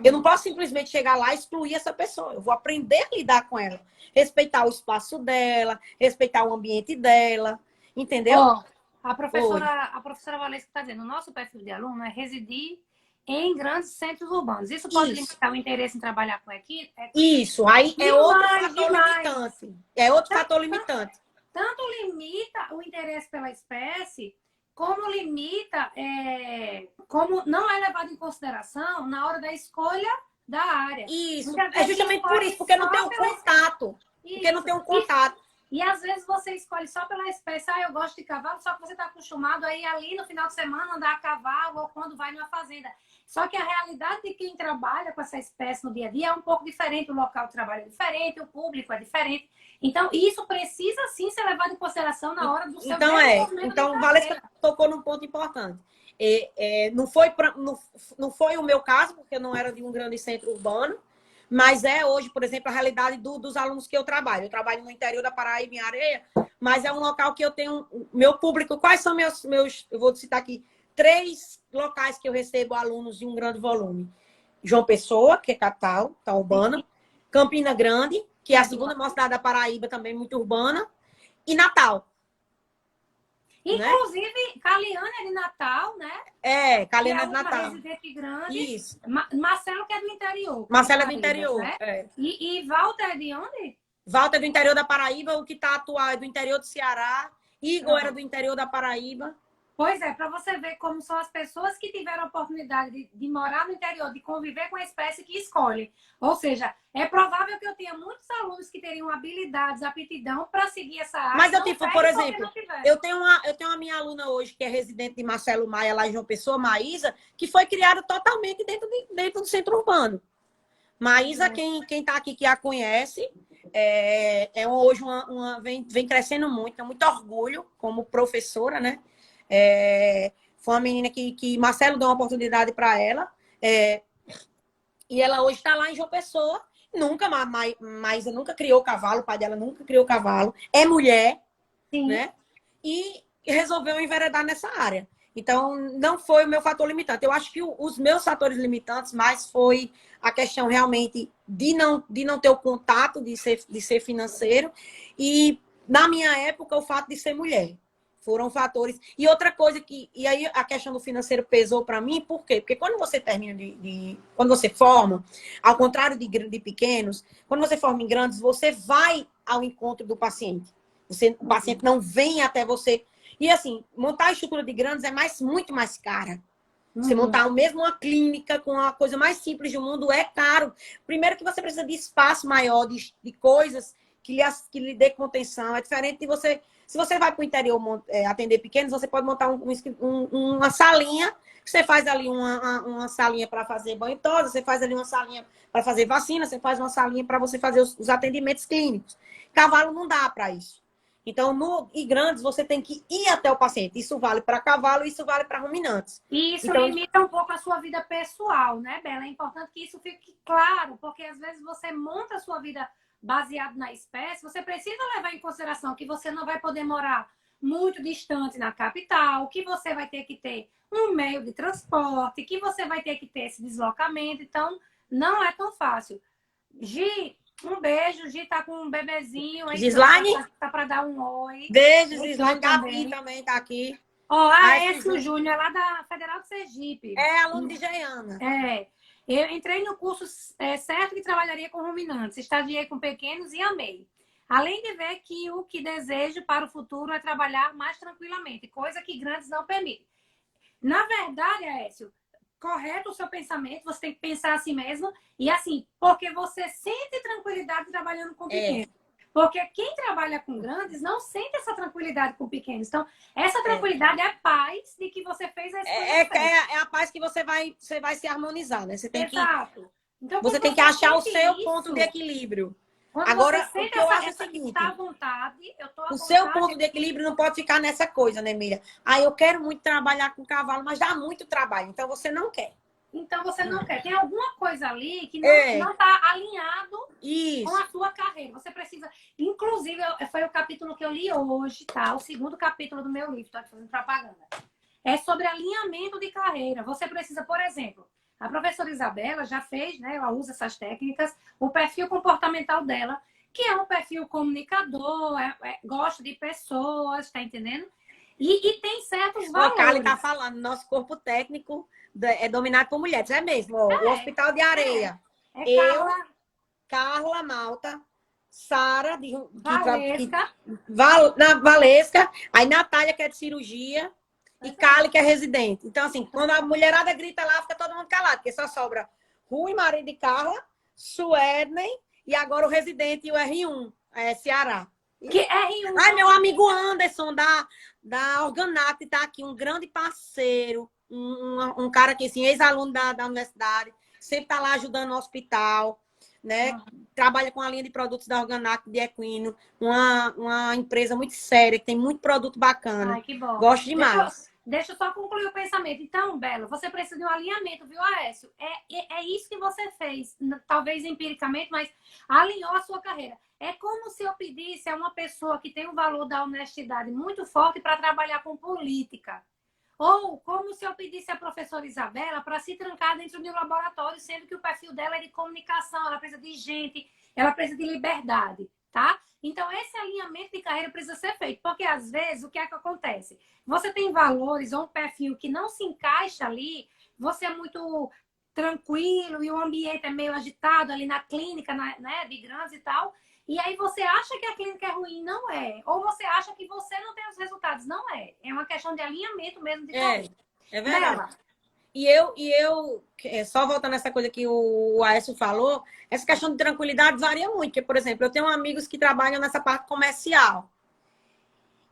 Eu não posso simplesmente chegar lá e excluir essa pessoa. Eu vou aprender a lidar com ela. Respeitar o espaço dela, respeitar o ambiente dela. Entendeu? A professora Valesca está dizendo, o nosso perfil de aluno é residir em grandes centros urbanos. Isso pode limitar o interesse em trabalhar com equipe? Isso, aí é outro fator limitante. É outro fator limitante. Tanto limita o interesse pela espécie, como limita, como não é levado em consideração na hora da escolha da área. Isso, é justamente por isso, porque não tem um contato. Porque não tem um contato. E às vezes você escolhe só pela espécie, eu gosto de cavalo, só que você está acostumado a ir ali no final de semana andar a cavalo ou quando vai numa fazenda. Só que a realidade de quem trabalha com essa espécie no dia a dia é um pouco diferente, o local de trabalho é diferente, o público é diferente. Então, isso precisa sim ser levado em consideração na hora do seu desenvolvimento. Então, Valesca tocou num ponto importante. Não foi o meu caso, porque eu não era de um grande centro urbano, mas hoje, por exemplo, a realidade dos alunos que eu trabalho. Eu trabalho no interior da Paraíba, em Areia, mas é um local que eu tenho... Meu público, quais são meus... Eu vou citar aqui 3 locais que eu recebo alunos de um grande volume. João Pessoa, que é capital, tá urbana. Campina Grande, que é a segunda maior cidade da Paraíba, também muito urbana. E Natal. Inclusive, né? Caliane é de Natal, né? Caliane é de Natal. Uma residente grande. Isso. Marcelo, que é do interior. Marcelo é do interior. Né? E Walter é de onde? Walter é do interior da Paraíba, o que está atual é do interior do Ceará. Igor era do interior da Paraíba. Pois é, para você ver como são as pessoas que tiveram a oportunidade de morar no interior, de conviver com a espécie que escolhem. Ou seja, é provável que eu tenha muitos alunos que teriam habilidades, aptidão para seguir essa área. Mas eu, por exemplo, eu tenho uma minha aluna hoje que é residente de Marcelo Maia, lá em João Pessoa, Maísa, que foi criada totalmente dentro do centro urbano. Maísa, quem tá aqui que a conhece, hoje vem crescendo muito, tem muito orgulho como professora, né? Foi uma menina que Marcelo deu uma oportunidade para ela, e ela hoje está lá em João Pessoa. Nunca, Maísa nunca criou cavalo, o pai dela nunca criou cavalo, é mulher, Sim. né? E resolveu enveredar nessa área. Então, não foi o meu fator limitante. Eu acho que os meus fatores limitantes mais foi a questão realmente de não ter o contato de ser financeiro e, na minha época, o fato de ser mulher. Foram fatores. E outra coisa e aí a questão do financeiro pesou para mim, por quê? Porque quando você termina quando você forma, ao contrário de pequenos, quando você forma em grandes, você vai ao encontro do paciente. O paciente não vem até você. E assim, montar a estrutura de grandes é muito mais cara. Você montar mesmo uma clínica com a coisa mais simples do mundo é caro. Primeiro que você precisa de espaço maior, de coisas que lhe dê contenção. É diferente de você... Se você vai para o interior atender pequenos, você pode montar uma salinha. Você faz ali uma salinha para fazer banho e tosa, você faz ali uma salinha para fazer vacina, você faz uma salinha para você fazer os atendimentos clínicos. Cavalo não dá para isso. Então, em grandes, você tem que ir até o paciente. Isso vale para cavalo, isso vale para ruminantes. E isso então, limita um pouco a sua vida pessoal, né, Bela? É importante que isso fique claro, porque às vezes você monta a sua vida baseado na espécie, você precisa levar em consideração que você não vai poder morar muito distante na capital, que você vai ter que ter um meio de transporte, que você vai ter que ter esse deslocamento. Então, não é tão fácil. Gi, um beijo. Gi tá com um bebezinho aí. Gislaine? Tá para dar um oi. Beijo, Gislaine. Gabi também tá aqui. Ó, a Écio Júnior, é lá da Federal do Sergipe. É aluno de Geiana. Eu entrei no curso certo que trabalharia com ruminantes. Estagiei com pequenos e amei. Além de ver que o que desejo para o futuro é trabalhar mais tranquilamente, coisa que grandes não permitem. Na verdade, Aécio, correto o seu pensamento, você tem que pensar assim mesmo, e assim, porque você sente tranquilidade trabalhando com pequenos. Porque quem trabalha com grandes não sente essa tranquilidade com pequenos. Então, essa tranquilidade é a paz de que você fez a escolha. É a paz que você vai se harmonizar, né? Você tem Exato. Então, você tem que achar o seu ponto de equilíbrio. Quando agora, você o que eu acho é o seguinte, tá à vontade, o seu ponto de equilíbrio não pode ficar nessa coisa, né, Miriam? Eu quero muito trabalhar com cavalo, mas dá muito trabalho, então você não quer. Então você não quer. Tem alguma coisa ali que não está alinhado com a sua carreira. Você precisa. Inclusive, foi o capítulo que eu li hoje, tá? O segundo capítulo do meu livro, estou aqui fazendo propaganda. É sobre alinhamento de carreira. Você precisa, por exemplo, a professora Isabela já fez, né? Ela usa essas técnicas, o perfil comportamental dela, que é um perfil comunicador, gosta de pessoas, tá entendendo? E tem certos valores. O Carly tá falando, nosso corpo técnico é dominado por mulheres, é mesmo. O Hospital de Areia. Carla Malta, Sara, Valesca, aí Natália, que é de cirurgia, e Carly, que é residente. Então, assim, quando a mulherada grita lá, fica todo mundo calado, porque só sobra Rui, marido de Carla, Suedney, e agora o residente e o R1, Ceará. Que R1? Ai, meu amigo Anderson, da Organac, tá aqui, um grande parceiro, um cara que, assim, ex-aluno da universidade, sempre tá lá ajudando no hospital, né? Trabalha com a linha de produtos da Organac de equino, uma empresa muito séria, que tem muito produto bacana. Ai, que bom. Gosto demais. Deixa eu só concluir o pensamento. Então, Bela, você precisa de um alinhamento, viu, Aécio? É isso que você fez, talvez empiricamente, mas alinhou a sua carreira. É como se eu pedisse a uma pessoa que tem o valor da honestidade muito forte para trabalhar com política. Ou como se eu pedisse à professora Isabela para se trancar dentro de um laboratório, sendo que o perfil dela é de comunicação, ela precisa de gente, ela precisa de liberdade, tá? Então, esse alinhamento de carreira precisa ser feito, porque às vezes o que é que acontece? Você tem valores ou um perfil que não se encaixa ali, você é muito tranquilo e o ambiente é meio agitado ali na clínica, né, de grandes e tal, e aí você acha que a clínica é ruim, não é. Ou você acha que você não tem os resultados, não é. É uma questão de alinhamento mesmo de carreira. É verdade. Bela. E eu, só voltando a essa coisa que o Aécio falou, essa questão de tranquilidade varia muito. Porque, por exemplo, eu tenho amigos que trabalham nessa parte comercial.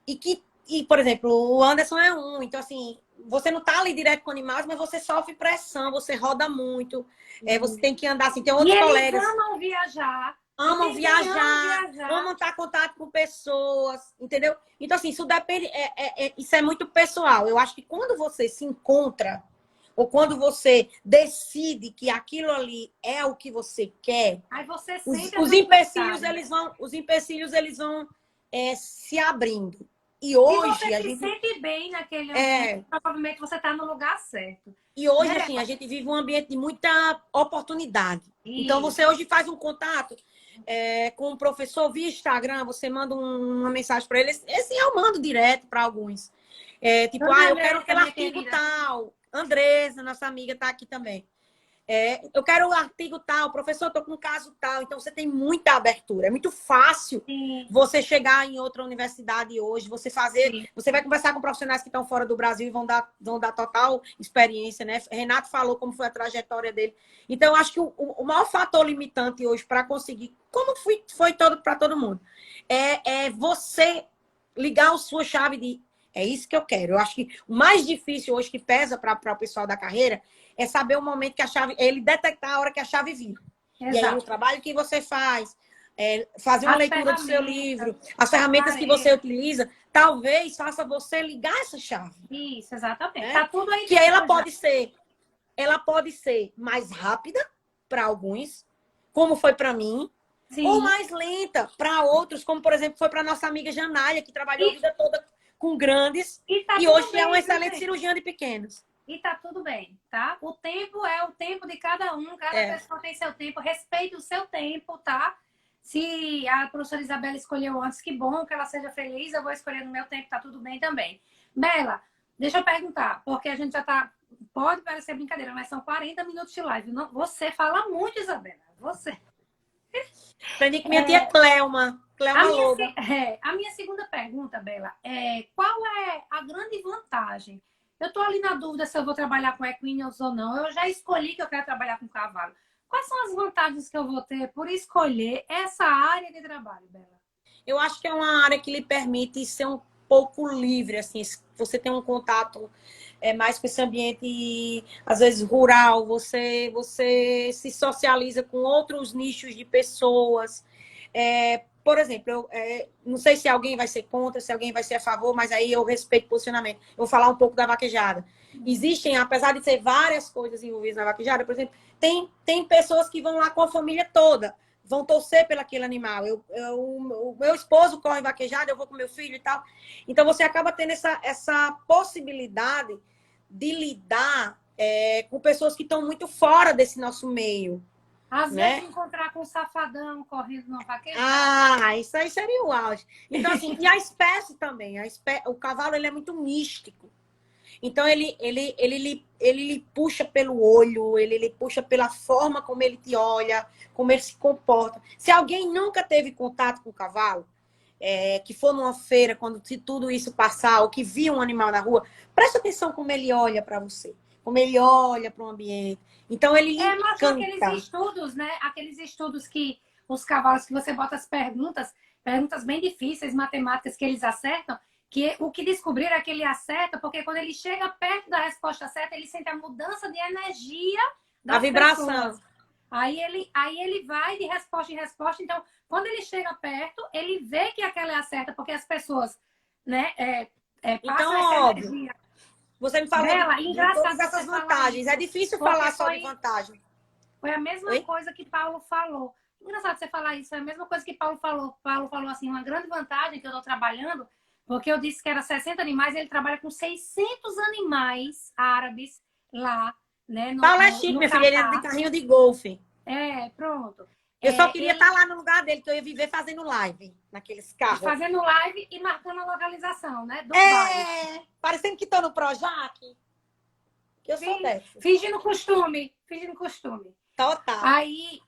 E, por exemplo, o Anderson é um. Então, assim, você não tá ali direto com animais, mas você sofre pressão, você roda muito, você tem que andar assim. Tem E outros eles colegas amam viajar. amam Tem quem ama viajar, viajar. amam estar em contato com pessoas, entendeu? Então, assim, isso depende, isso é muito pessoal. Eu acho que quando você se encontra, ou quando você decide que aquilo ali é o que você quer, Aí você os, sente a os empecilhos, tranquilidade. eles vão se abrindo. E Se hoje você a se gente sente bem naquele ambiente, é, provavelmente você está no lugar certo. E hoje, Bela, assim, a gente vive um ambiente de muita oportunidade. Então, isso. você hoje faz um contato com um professor via Instagram, você manda uma mensagem para ele. Esse eu mando direto para alguns. Tipo, Dona eu quero Andressa, aquele minha artigo querida. tal. Andressa, nossa amiga, está aqui também. Eu quero o artigo tal, professor, estou com um caso tal. Então, você tem muita abertura. É muito fácil Sim, você chegar em outra universidade hoje, sim. você vai conversar com profissionais que estão fora do Brasil e vão dar total experiência, né? Renato falou como foi a trajetória dele. Então, eu acho que o maior fator limitante hoje para conseguir, como foi todo para todo mundo, é você ligar a sua chave de é isso que eu quero. Eu acho que o mais difícil hoje que pesa para o pessoal da carreira é saber o momento que a chave, ele detectar a hora que a chave vira. E aí o Exato. trabalho que você faz, fazer uma As leitura do seu ferramentas, livro, as ferramentas que você clareza. utiliza, talvez faça você ligar essa chave, Isso, exatamente. né? Tá tudo aí Que aí dentro já. ela pode ser mais rápida para alguns, como foi para mim, ou Sim. mais lenta para outros, como por exemplo foi para nossa amiga Janália, que trabalhou a E, vida toda com grandes e tá e tudo hoje é uma bem, viu, excelente gente? cirurgiã de pequenos. E tá tudo bem, tá? O tempo é o tempo de cada um, cada É. pessoa tem seu tempo, respeite o seu tempo, tá? Se a professora Isabela escolheu antes, que bom que ela seja feliz, eu vou escolher no meu tempo, tá tudo bem também. Bela, deixa eu perguntar, porque a gente já tá. Pode parecer brincadeira, mas são 40 minutos de live. Não, você fala muito, Isabela. Você. Aprendi com minha tia Clelma, A Clelma minha, Loba. a minha segunda pergunta, Bela, é qual é a grande vantagem? Eu estou ali na dúvida se eu vou trabalhar com equinos ou não. Eu já escolhi que eu quero trabalhar com cavalo. Quais são as vantagens que eu vou ter por escolher essa área de trabalho, Bela? Eu acho que é uma área que lhe permite ser um pouco livre, assim, você tem um contato mais com esse ambiente, às vezes, rural, você se socializa com outros nichos de pessoas. Por exemplo, não sei se alguém vai ser contra, se alguém vai ser a favor, mas aí eu respeito o posicionamento. Eu vou falar um pouco da vaquejada. Existem, apesar de ser várias coisas envolvidas na vaquejada, por exemplo, tem pessoas que vão lá com a família toda, vão torcer pelo aquele animal. O meu esposo corre vaquejada, eu vou com meu filho e tal. Então, você acaba tendo essa possibilidade de lidar com pessoas que estão muito fora desse nosso meio. Às Né? vezes encontrar com um safadão correndo numa vaquejada. Isso aí seria o auge. Então, assim, e a espécie também. O cavalo ele é muito místico. Então, ele lhe puxa pelo olho, ele lhe puxa pela forma como ele te olha, como ele se comporta. Se alguém nunca teve contato com o cavalo, que for numa feira, quando se tudo isso passar, ou que viu um animal na rua, preste atenção como ele olha para você, como ele olha para o ambiente. Então, ele lhe Mas são aqueles encanta. estudos, né? Aqueles estudos que os cavalos, que você bota as perguntas bem difíceis, matemáticas que eles acertam, que o que descobriram é que ele acerta, porque quando ele chega perto da resposta certa, ele sente a mudança de energia das A vibração. pessoas. Aí ele vai de resposta em resposta. Então, quando ele chega perto, ele vê que aquela é a certa, porque as pessoas, né, passam Então, essa óbvio, energia. você me falou Bela, de todas engraçado essas você falar vantagens. É isso, difícil porque falar só de vantagem. foi a mesma Oi? coisa que Paulo falou. Engraçado você falar isso, foi a mesma coisa que Paulo falou. Paulo falou assim, uma grande vantagem que eu estou trabalhando, porque eu disse que era 60 animais, ele trabalha com 600 animais árabes lá, né, Paulo é chique, no minha filha, ele anda de Catar. carrinho de golfe. Pronto. Eu só queria Ele estar lá no lugar dele, que eu ia viver fazendo live naqueles carros. fazendo live e marcando a localização, né, dos bairros. Parecendo que estou no Projac. Que eu sou dessa. Fingindo costume, fingindo costume. Total. Aí,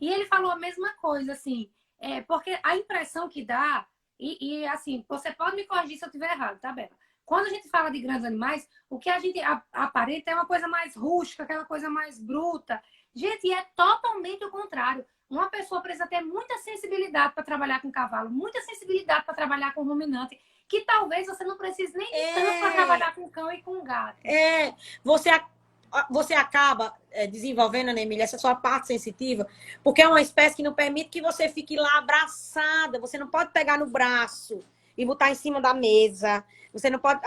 e ele falou a mesma coisa, assim, porque a impressão que dá, e assim, você pode me corrigir se eu estiver errado, tá, Bela? Quando a gente fala de grandes animais, o que a gente aparenta é uma coisa mais rústica, aquela coisa mais bruta. Gente, é totalmente o contrário. Uma pessoa precisa ter muita sensibilidade para trabalhar com cavalo, muita sensibilidade para trabalhar com ruminante. que talvez você não precise nem de tanto para trabalhar com cão e com gato. Você acaba desenvolvendo, né, Emília, essa sua parte sensitiva, porque é uma espécie que não permite que você fique lá abraçada. Você não pode pegar no braço e botar em cima da mesa. Você não pode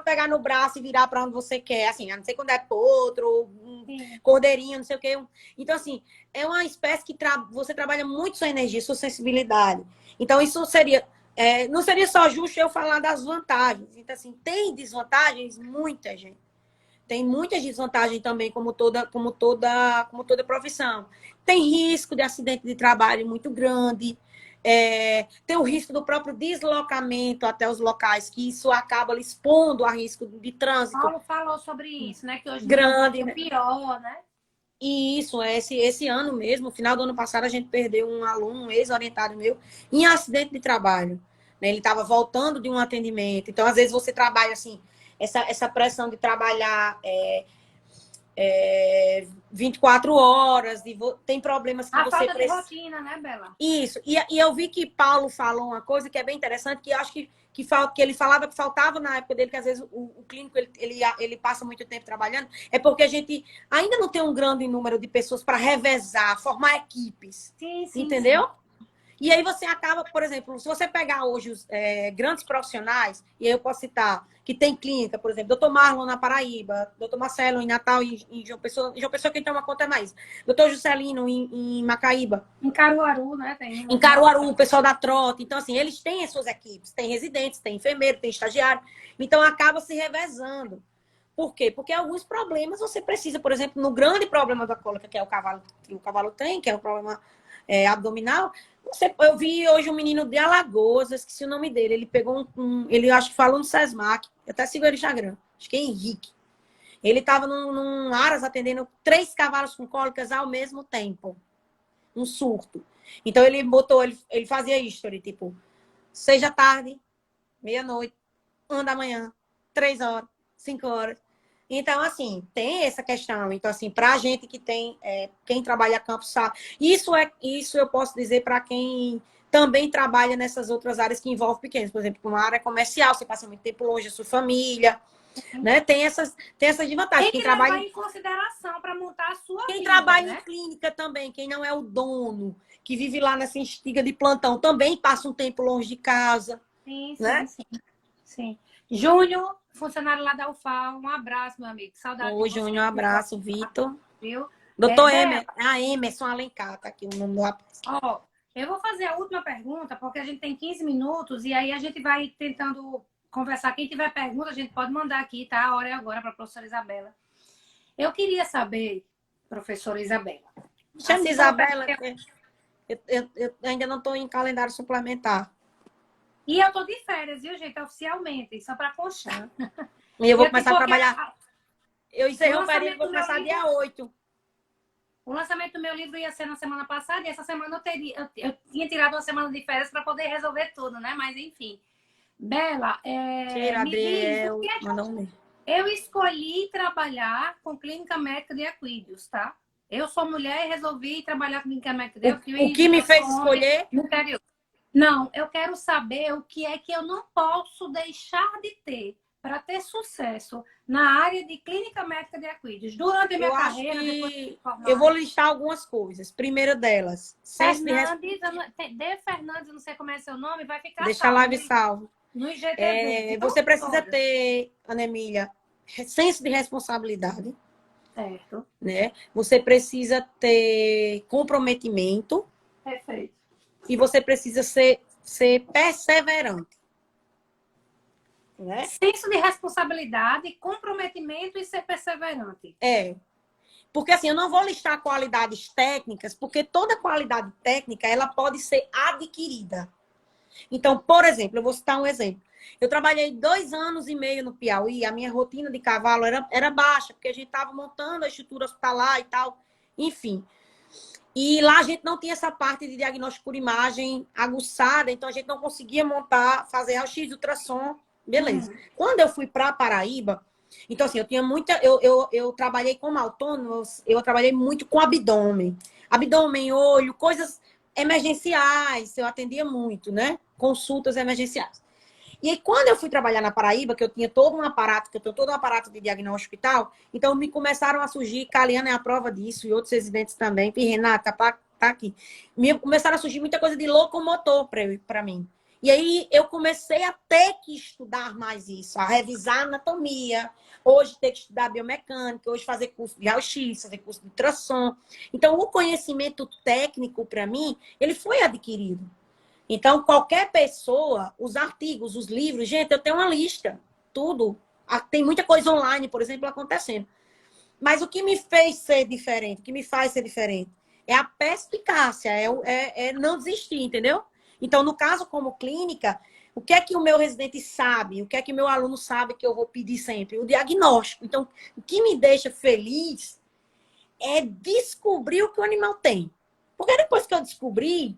pegar no braço e virar para onde você quer, assim, a não ser quando é potro, um cordeirinho, não sei o quê. Então, assim, é uma espécie que você trabalha muito sua energia, sua sensibilidade. Então, isso seria... não seria só justo eu falar das vantagens. Então, assim, tem desvantagens? Muita, gente. Tem muitas desvantagens também, como toda profissão. Tem risco de acidente de trabalho muito grande. Tem o risco do próprio deslocamento até os locais, que isso acaba expondo a risco de trânsito. Paulo falou sobre isso, né? Que hoje grande, é um pior, né? E isso, esse ano mesmo, no final do ano passado, a gente perdeu um aluno, um ex-orientado meu, em acidente de trabalho. Né? Ele estava voltando de um atendimento. Então, às vezes, você trabalha assim, essa pressão de trabalhar 24 horas, tem problemas que a você falta precisa... de rotina, né, Bela? Isso. E eu vi que Paulo falou uma coisa que é bem interessante, que eu acho que ele falava que faltava na época dele, que às vezes o clínico ele passa muito tempo trabalhando, é porque a gente ainda não tem um grande número de pessoas para revezar, formar equipes. Sim, entendeu? Sim. E aí você acaba, por exemplo, se você pegar hoje os grandes profissionais, e aí eu posso citar, que tem clínica, por exemplo, doutor Marlon na Paraíba, doutor Marcelo em Natal e em João Pessoa, quem toma conta é mais. Doutor Juscelino em Macaíba. Em Caruaru, né? Em Caruaru, o pessoal da Trota. Então, assim, eles têm as suas equipes, tem residentes, tem enfermeiro, tem estagiário. Então, acaba se revezando. Por quê? Porque alguns problemas você precisa, por exemplo, no grande problema da cólica, que é o cavalo tem, que é o problema abdominal. Eu vi hoje um menino de Alagoas, esqueci o nome dele. Ele pegou ele acho que falou no Sesmac, eu até sigo ele no Instagram, acho que é Henrique. Ele estava num Aras atendendo 3 cavalos com cólicas ao mesmo tempo. Um surto. Então ele fazia history, tipo, 6 da tarde, meia-noite, 1 da manhã, 3 horas, 5 horas. Então, assim, tem essa questão. Então, assim, para a gente que tem, quem trabalha campo sabe. Isso eu posso dizer para quem também trabalha nessas outras áreas que envolvem pequenos. Por exemplo, uma área comercial, você passa muito tempo longe da sua família, né? Tem essas desvantagens. Tem que levar em consideração para montar a sua Quem vida, trabalha né? em clínica também, quem não é o dono, que vive lá nessa estiga de plantão, também passa um tempo longe de casa. Sim, né? sim. Júnior, funcionário lá da UFAL, um abraço, meu amigo. Saudade de você. Júnior, um abraço, Vitor. Viu? Doutor Emerson Alencar, tá aqui o nome do rapaz. Ó, eu vou fazer a última pergunta, porque a gente tem 15 minutos e aí a gente vai tentando conversar. Quem tiver pergunta, a gente pode mandar aqui, tá? A hora é agora para a professora Isabela. Eu queria saber, professora Isabela. Chama de Isabela, eu ainda não estou em calendário suplementar. E eu tô de férias, viu, gente? Oficialmente, só para constar. E eu vou começar a trabalhar. Eu encerrei o período, vou começar dia 8. O lançamento do meu livro ia ser na semana passada e essa semana eu tinha tirado uma semana de férias para poder resolver tudo, né? Mas enfim. Bela, Adriel, eu escolhi trabalhar com clínica médica de equídeos, tá? Eu sou mulher e resolvi trabalhar com clínica médica de equídeos. O que me fez escolher? Não, eu quero saber o que é que eu não posso deixar de ter para ter sucesso na área de clínica médica de equídeos. Durante a minha carreira, depois de eu vou listar algumas coisas. Primeira delas, Fernandes, eu não sei como é seu nome, vai ficar Deixa a live salvo. No IGTV. Você precisa ter, Ana Emília, senso de responsabilidade. Certo. Né? Você precisa ter comprometimento. Perfeito. E você precisa ser perseverante. Né? Senso de responsabilidade, comprometimento e ser perseverante. Porque assim, eu não vou listar qualidades técnicas, porque toda qualidade técnica ela pode ser adquirida. Então, por exemplo, eu vou citar um exemplo. Eu trabalhei 2 anos e meio no Piauí, a minha rotina de cavalo era baixa, porque a gente estava montando a estrutura hospitalar e tal, enfim. E lá a gente não tinha essa parte de diagnóstico por imagem aguçada, então a gente não conseguia fazer raio-x, ultrassom, beleza. Quando eu fui para Paraíba, então assim, eu tinha muita... Eu trabalhei como autônomo, eu trabalhei muito com abdômen, olho, coisas emergenciais, eu atendia muito, né? Consultas emergenciais. E aí, quando eu fui trabalhar na Paraíba, que eu tinha todo um aparato, que eu tenho todo um aparato de diagnóstico e tal, então me começaram a surgir, Caliana é a prova disso, e outros residentes também, e Renata, tá aqui. Começaram a surgir muita coisa de locomotor para mim. E aí eu comecei a ter que estudar mais isso, a revisar anatomia, hoje ter que estudar biomecânica, hoje fazer curso de raio-x, fazer curso de ultrassom. Então, o conhecimento técnico, para mim, ele foi adquirido. Então, qualquer pessoa, os artigos, os livros, gente, eu tenho uma lista, tudo. Tem muita coisa online, por exemplo, acontecendo. Mas o que me fez ser diferente, o que me faz ser diferente, é a perspicácia, é não desistir, entendeu? Então, no caso, como clínica, o que é que o meu residente sabe? O que é que o meu aluno sabe que eu vou pedir sempre? O diagnóstico. Então, o que me deixa feliz é descobrir o que o animal tem. Porque depois que eu descobri,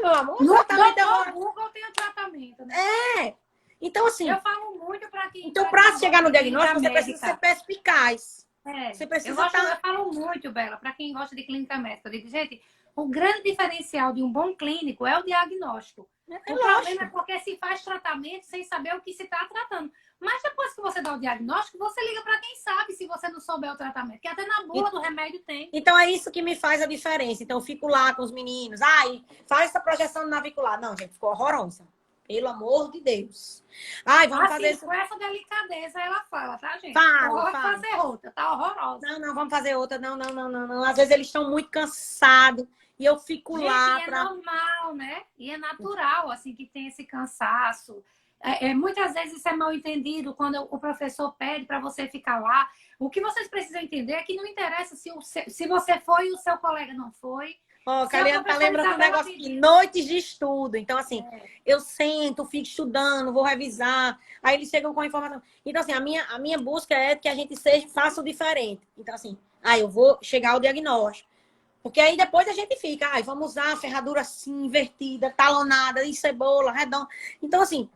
meu amor, o No tratamento doutor Google tem o tratamento, né? Então, assim... Eu falo muito para quem... Então, para chegar no diagnóstico, você médica, precisa ser perspicaz. você precisa eu falo muito, Bela, para quem gosta de clínica médica. Eu digo, gente, o grande diferencial de um bom clínico é o diagnóstico. O problema é porque se faz tratamento sem saber o que se está tratando. Mas depois que você dá o diagnóstico, você liga para quem sabe se você não souber o tratamento. Que até na bula do remédio tem. Então, é isso que me faz a diferença. Então, eu fico lá com os meninos. Ai, faz essa projeção navicular. Não, gente, ficou horrorosa. Pelo amor de Deus. Ai, vamos fazer isso. Com essa delicadeza, ela fala, tá, gente? Fala. Fazer outra, tá horrorosa. Não, vamos fazer outra. Não. Às vezes eles estão muito cansados. E eu fico lá. É normal, né? E é natural, assim, que tem esse cansaço. Muitas vezes isso é mal entendido quando o professor pede para você ficar lá. O que vocês precisam entender é que não interessa se você foi e o seu colega não foi. Caliana tá lembrando um negócio de noites de estudo. Então, assim, eu sento, fico estudando, vou revisar. Aí eles chegam com a informação. Então, assim, a minha busca é que a gente faça o diferente. Então, assim, eu vou chegar ao diagnóstico. Porque aí depois a gente fica, vamos usar a ferradura assim, invertida, talonada, de cebola, redonda. Então, assim,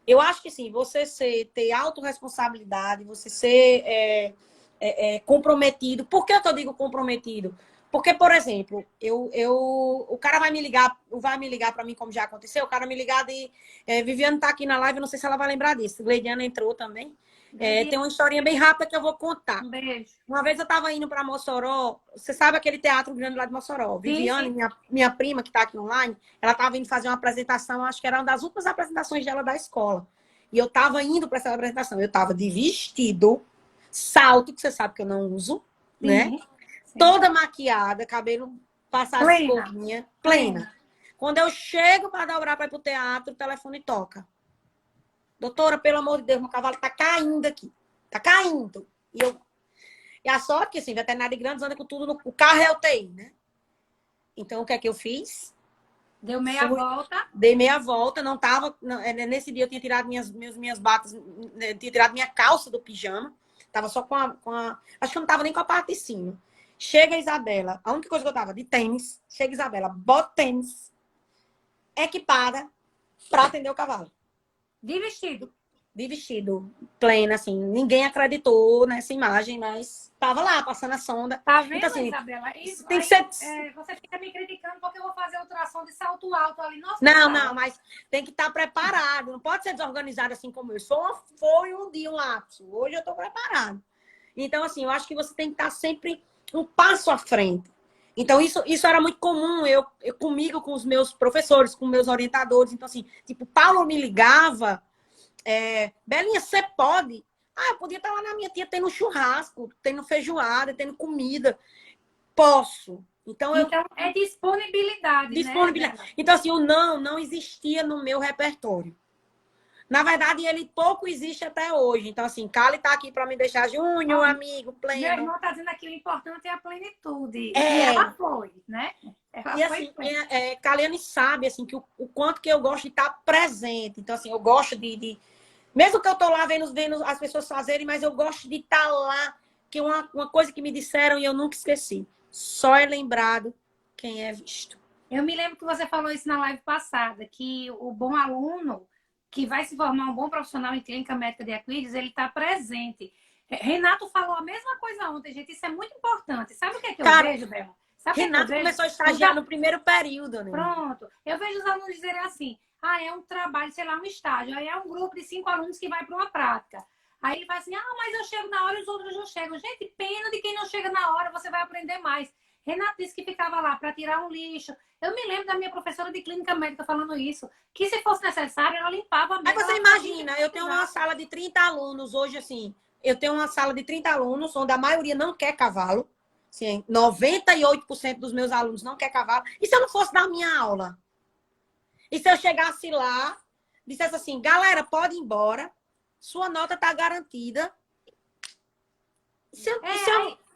eu acho que sim, você ter autorresponsabilidade, você ser comprometido. Por que eu digo comprometido? Porque, por exemplo, o cara vai me ligar para mim, como já aconteceu, o cara me ligar de... Viviane tá aqui na live, não sei se ela vai lembrar disso. Gleidiana entrou também. Tem uma historinha bem rápida que eu vou contar. Um beijo. Uma vez eu tava indo para Mossoró, você sabe aquele teatro grande lá de Mossoró. Viviane, minha prima, que tá aqui online, ela tava indo fazer uma apresentação, acho que era uma das últimas apresentações dela da escola. E eu tava indo para essa apresentação. Eu tava de vestido, salto, que você sabe que eu não uso, né? Sim. Toda maquiada, cabelo passado de escovinha, plena. Quando eu chego para dobrar para ir pro teatro, o telefone toca. Doutora, pelo amor de Deus, meu cavalo tá caindo aqui. Tá caindo. E a sorte que, assim, veterinário grande anda com tudo o carro é UTI, né? Então, o que é que eu fiz? Deu meia volta. Dei meia volta, não tava... nesse dia eu tinha tirado minhas batas, tinha tirado minha calça do pijama. Tava só com a... Acho que eu não tava nem com a parte de cima. Chega a Isabela, a única coisa que eu tava de tênis, chega a Isabela, bota tênis, equipada, pra atender o cavalo. De vestido. De vestido, plena, assim. Ninguém acreditou nessa imagem, mas tava lá, passando a sonda. Tá vendo, então, assim, Isabela? Isso, tem que ser... você fica me criticando porque eu vou fazer ultrassom de salto alto ali. Nossa, não, mas tem que estar preparado. Não pode ser desorganizado assim como eu. Foi um dia um lapso. Hoje eu tô preparado. Então, assim, eu acho que você tem que estar sempre um passo à frente. Então, isso era muito comum eu comigo, com os meus professores, com meus orientadores. Então, assim, tipo, Paulo me ligava, Belinha, você pode? Eu podia estar lá na minha tia tendo churrasco, tendo feijoada, tendo comida. Posso. Então é disponibilidade, disponibilidade. Né? Então, assim, o não existia no meu repertório. Na verdade, ele pouco existe até hoje. Então, assim, Cali tá aqui para me deixar júnior, amigo, pleno. Meu irmão tá dizendo aqui o importante é a plenitude. E ela foi, né? E assim, Caliane sabe, assim, que o quanto que eu gosto de estar presente. Então, assim, eu gosto de... Mesmo que eu tô lá vendo as pessoas fazerem, mas eu gosto de estar lá. Que uma coisa que me disseram e eu nunca esqueci. Só é lembrado quem é visto. Eu me lembro que você falou isso na live passada, que o bom aluno que vai se formar um bom profissional em clínica médica de equídeos, ele está presente. Renato falou a mesma coisa ontem, gente. Isso é muito importante. Sabe o que é que eu vejo, Bela? Sabe o que eu Renato vejo? começou a estagiar no primeiro período, né? Pronto. Eu vejo os alunos dizerem assim, é um trabalho, sei lá, um estágio. Aí é um grupo de 5 alunos que vai para uma prática. Aí ele fala assim, mas eu chego na hora e os outros não chegam. Gente, pena de quem não chega na hora, você vai aprender mais. Renato disse que ficava lá para tirar um lixo. Eu me lembro da minha professora de clínica médica falando isso, que se fosse necessário, ela limpava Aí mesmo. você imagina, eu tenho uma sala de 30 alunos hoje, assim, eu tenho uma sala de 30 alunos, onde a maioria não quer cavalo. Assim, 98% dos meus alunos não quer cavalo. E se eu não fosse dar minha aula? E se eu chegasse lá, dissesse assim, galera, pode ir embora, sua nota está garantida.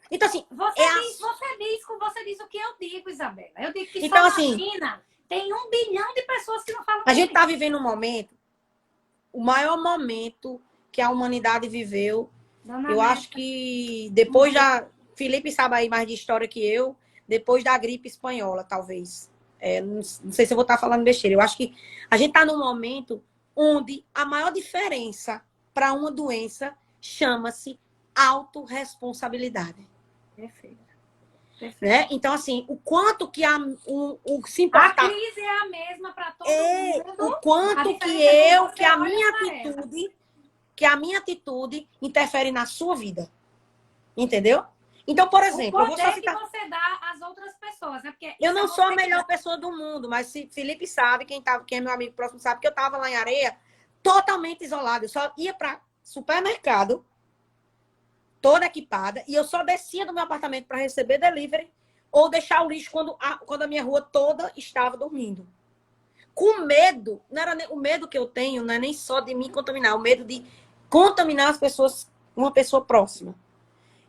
Então, assim, Você diz o que eu digo, Isabela. Eu digo que então, só assim, na China tem 1 bilhão de pessoas que não falam a gente está vivendo um momento, o maior momento que a humanidade viveu. Eu acho que depois da... Felipe sabe aí mais de história que eu. Depois da gripe espanhola, talvez. Não sei se eu vou estar falando besteira. Eu acho que a gente está num momento onde a maior diferença para uma doença chama-se autorresponsabilidade. Perfeito. Né? Então, assim, o quanto que se importar... A crise é a mesma para todo mundo. O quanto que a minha atitude interfere na sua vida. Entendeu? Então, por exemplo, o poder que você dá às outras pessoas, né? Porque eu não sou a melhor pessoa do mundo, mas se Felipe sabe, quem é meu amigo próximo sabe, que eu estava lá em Areia totalmente isolada. Eu só ia para supermercado, toda equipada, e eu só descia do meu apartamento para receber delivery ou deixar o lixo quando a minha rua toda estava dormindo. Com medo, não era o medo que eu tenho, não é nem só de me contaminar, o medo de contaminar as pessoas, uma pessoa próxima.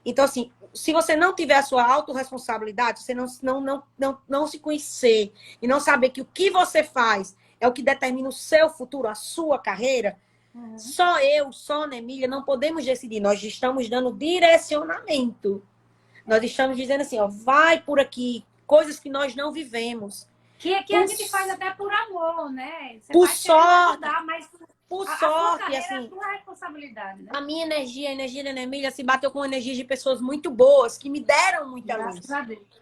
Então, assim, se você não tiver a sua autorresponsabilidade, você não se conhecer e não saber que o que você faz é o que determina o seu futuro, a sua carreira, só a Ana Emília, não podemos decidir. Nós estamos dando direcionamento. Nós estamos dizendo assim, vai por aqui, coisas que nós não vivemos. Que a gente faz até por amor, né? Você por vai sorte. Ajudar, mas por sorte, assim. É a tua responsabilidade, né? A minha energia, a energia da Ana Emília se bateu com energia de pessoas muito boas, que me deram muita luz. Graças a Deus.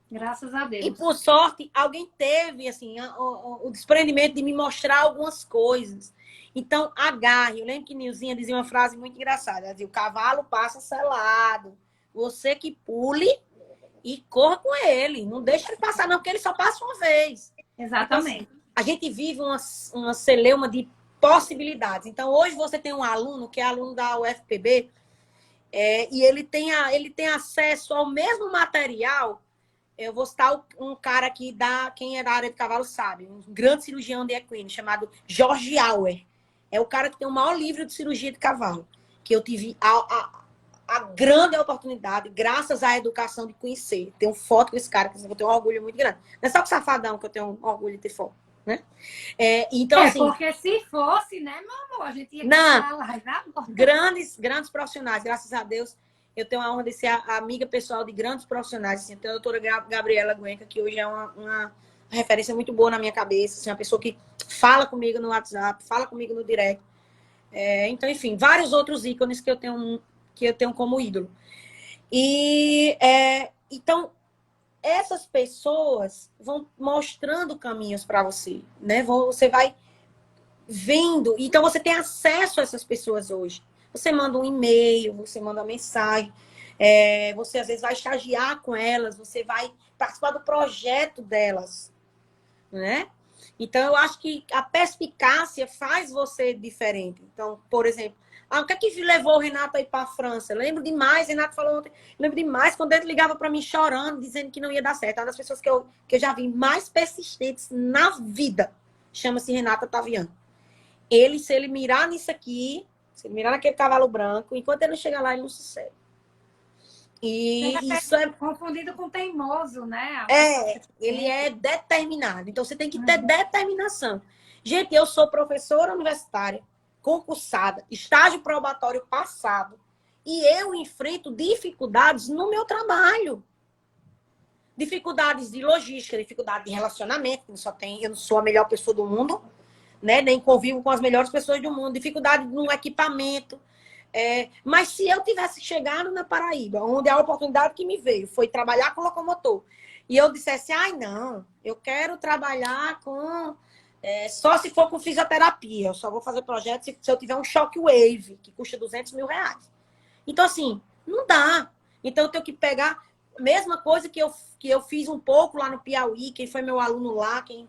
Graças a Deus. E por sorte, alguém teve assim, o desprendimento de me mostrar algumas coisas. Então, agarre. Eu lembro que Nilzinha dizia uma frase muito engraçada. Ela dizia, o cavalo passa selado. Você que pule e corra com ele. Não deixa ele passar, não, porque ele só passa uma vez. Exatamente. Então, assim, a gente vive uma celeuma de possibilidades. Então, hoje você tem um aluno que é aluno da UFPB e ele tem acesso ao mesmo material. Eu vou citar um cara aqui, quem é da área de cavalo sabe, um grande cirurgião de equino, chamado George Auer. É o cara que tem o maior livro de cirurgia de cavalo, que eu tive a grande oportunidade, graças à educação, de conhecer. Tenho foto com esse cara, que eu tenho um orgulho muito grande. Não é só com o Safadão que eu tenho um orgulho de ter foto, né? Então, assim, porque se fosse, né, meu amor, a gente ia lá. Grandes profissionais, graças a Deus. Eu tenho a honra de ser a amiga pessoal de grandes profissionais. Assim, eu tenho a doutora Gabriela Guenca, que hoje é uma referência muito boa na minha cabeça. Assim, uma pessoa que fala comigo no WhatsApp, fala comigo no direct. Então, enfim, vários outros ícones que eu tenho como ídolo. Então, essas pessoas vão mostrando caminhos para você, né? Você vai vendo. Então, você tem acesso a essas pessoas hoje. Você manda um e-mail, você manda uma mensagem, você às vezes vai estagiar com elas, você vai participar do projeto delas, né? Então, eu acho que a perspicácia faz você diferente. Então, por exemplo, o que é que levou o Renato a ir para a França? Eu lembro demais, Renato falou ontem, lembro demais quando ele ligava para mim chorando, dizendo que não ia dar certo. Uma das pessoas que eu já vi mais persistentes na vida chama-se Renata Taviano. Se ele mirar nisso aqui, se ele mirar naquele cavalo branco, enquanto ele não chegar lá, ele não sossega. E isso é confundido com teimoso, né? Ele é determinado. Então, você tem que ter determinação. Gente, eu sou professora universitária, concursada, estágio probatório passado, e eu enfrento dificuldades no meu trabalho. Dificuldades de logística, dificuldade de relacionamento, eu não sou a melhor pessoa do mundo, né? Nem convivo com as melhores pessoas do mundo, dificuldade no equipamento, Mas se eu tivesse chegado na Paraíba, onde a oportunidade que me veio foi trabalhar com locomotor, e eu dissesse, ai, não, eu quero trabalhar com... só se for com fisioterapia, eu só vou fazer projeto se eu tiver um shockwave, que custa R$ 200.000. Então, assim, não dá. Então, eu tenho que pegar... Mesma coisa que eu fiz um pouco lá no Piauí, quem foi meu aluno lá, quem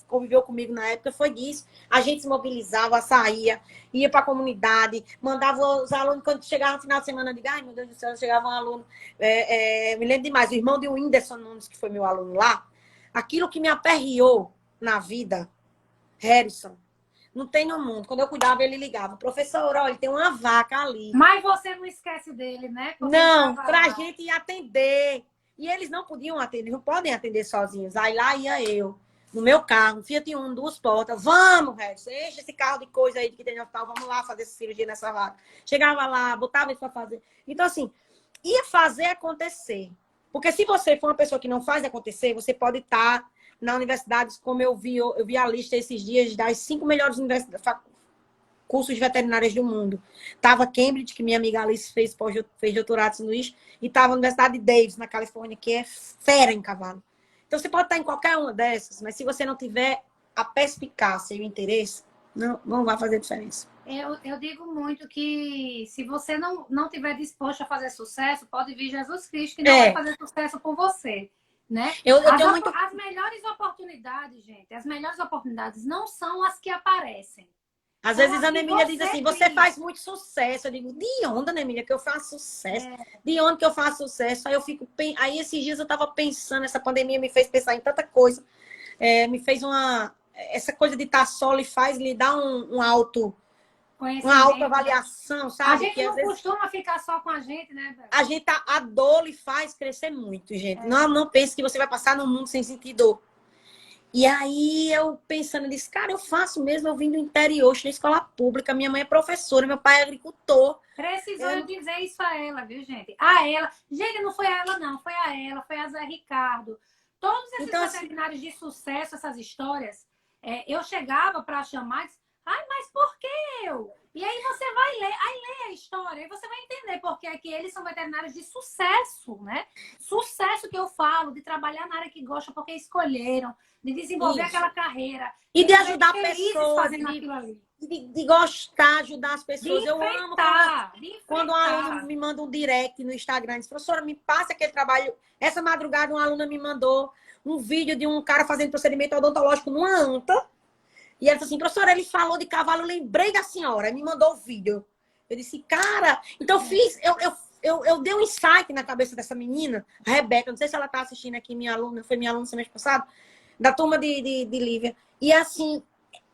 conviveu comigo na época, foi disso. A gente se mobilizava, saía, ia para a comunidade, mandava os alunos, quando chegava no final de semana, eu digo, ai, meu Deus do céu, chegava um aluno, me lembro demais, o irmão de Whindersson Nunes, que foi meu aluno lá, aquilo que me aperreou na vida, Harrison, não tem no mundo. Quando eu cuidava, ele ligava, professor, olha, tem uma vaca ali. Mas você não esquece dele, né? Porque não, para a gente atender. E eles não podiam atender, não podem atender sozinhos. Aí lá ia eu, no meu carro, Fiat Uno, 2 portas. Vamos, Regis, enche esse carro de coisa aí que tem no hospital, vamos lá fazer essa cirurgia nessa vaca. Chegava lá, botava isso para fazer. Então, assim, ia fazer acontecer. Porque se você for uma pessoa que não faz acontecer, você pode estar na universidade, como eu vi a lista esses dias das 5 melhores cursos de veterinárias do mundo. Tava Cambridge, que minha amiga Alice fez doutorado em São Luís, e tava a Universidade de Davis, na Califórnia, que é fera em cavalo. Então, você pode estar em qualquer uma dessas, mas se você não tiver a perspicácia e o interesse, não vai fazer diferença. Eu digo muito que se você não tiver disposto a fazer sucesso, pode vir Jesus Cristo, que não vai fazer sucesso por você. Né? As melhores oportunidades, gente, as melhores oportunidades não são as que aparecem. Às vezes a Ana Emília diz assim, você faz muito sucesso. Eu digo, de onde, Ana Emília, que eu faço sucesso? De onde que eu faço sucesso? Aí esses dias eu estava pensando, essa pandemia me fez pensar em tanta coisa. Me fez essa coisa de estar só lhe faz lhe dar uma autoavaliação, sabe? A gente não costuma ficar só com a gente, né? A dor lhe faz crescer muito, gente. Não pense que você vai passar no mundo sem sentir dor. E aí eu pensando nisso, cara, eu faço mesmo, eu vim do interior, na escola pública, minha mãe é professora, meu pai é agricultor. Precisou dizer isso a ela, viu, gente? A ela. Gente, não foi a ela, não. Foi a ela, foi a Zé Ricardo. Todos esses veterinários de sucesso, essas histórias, eu chegava para chamar e disse, ai, mas por que eu? E aí você vai ler, lê a história, e você vai entender porque é que eles são veterinários de sucesso, né? Sucesso que eu falo, de trabalhar na área que gostam porque escolheram, de desenvolver aquela carreira. E de ajudar pessoas, fazendo aquilo ali. De gostar, ajudar as pessoas. Eu amo quando um aluno me manda um direct no Instagram, diz, professora, me passa aquele trabalho. Essa madrugada uma aluna me mandou um vídeo de um cara fazendo procedimento odontológico numa anta. E ela disse assim, professora, ele falou de cavalo, eu lembrei da senhora, me mandou o vídeo. Eu disse, cara, então eu dei um insight na cabeça dessa menina, a Rebeca, não sei se ela está assistindo aqui, foi minha aluna semestre passado, da turma de Lívia. E assim,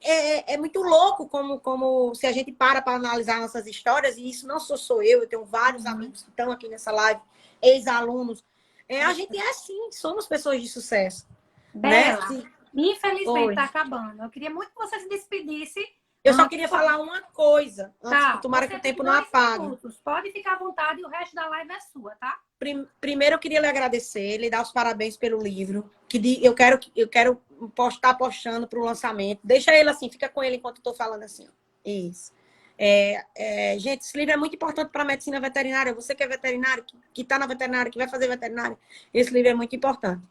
é muito louco como se a gente para analisar nossas histórias, e isso não sou eu tenho vários amigos que estão aqui nessa live, ex-alunos. A gente é assim, somos pessoas de sucesso. Bela. Né? Infelizmente, está acabando. Eu queria muito que você se despedisse. Eu só queria falar uma coisa. Tomara que o tempo não apague. Minutos. Pode ficar à vontade e o resto da live é sua, tá? Primeiro, eu queria lhe agradecer, lhe dar os parabéns pelo livro. Eu quero postando para o lançamento. Deixa ele assim, fica com ele enquanto eu estou falando assim. Ó. Isso. Gente, esse livro é muito importante para a medicina veterinária. Você que é veterinário, que está na veterinária, que vai fazer veterinária, esse livro é muito importante.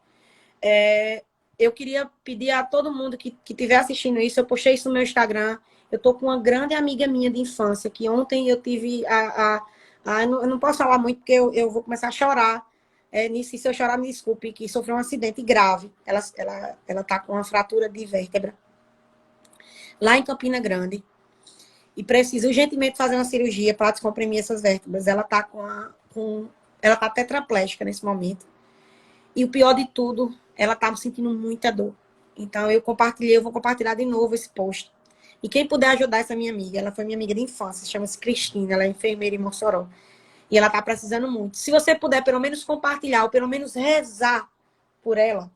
Eu queria pedir a todo mundo que estiver assistindo isso, eu postei isso no meu Instagram. Eu estou com uma grande amiga minha de infância, que ontem eu tive eu não posso falar muito, porque eu vou começar a chorar. Nisso, e se eu chorar, me desculpe, que sofreu um acidente grave. Ela está com uma fratura de vértebra. Lá em Campina Grande. E precisa urgentemente fazer uma cirurgia para descomprimir essas vértebras. Ela está ela tá tetraplégica nesse momento. E o pior de tudo, ela estava sentindo muita dor. Então, eu vou compartilhar de novo esse post. E quem puder ajudar essa minha amiga, ela foi minha amiga de infância, chama-se Cristina, ela é enfermeira em Mossoró. E ela está precisando muito. Se você puder pelo menos compartilhar, ou pelo menos rezar por ela,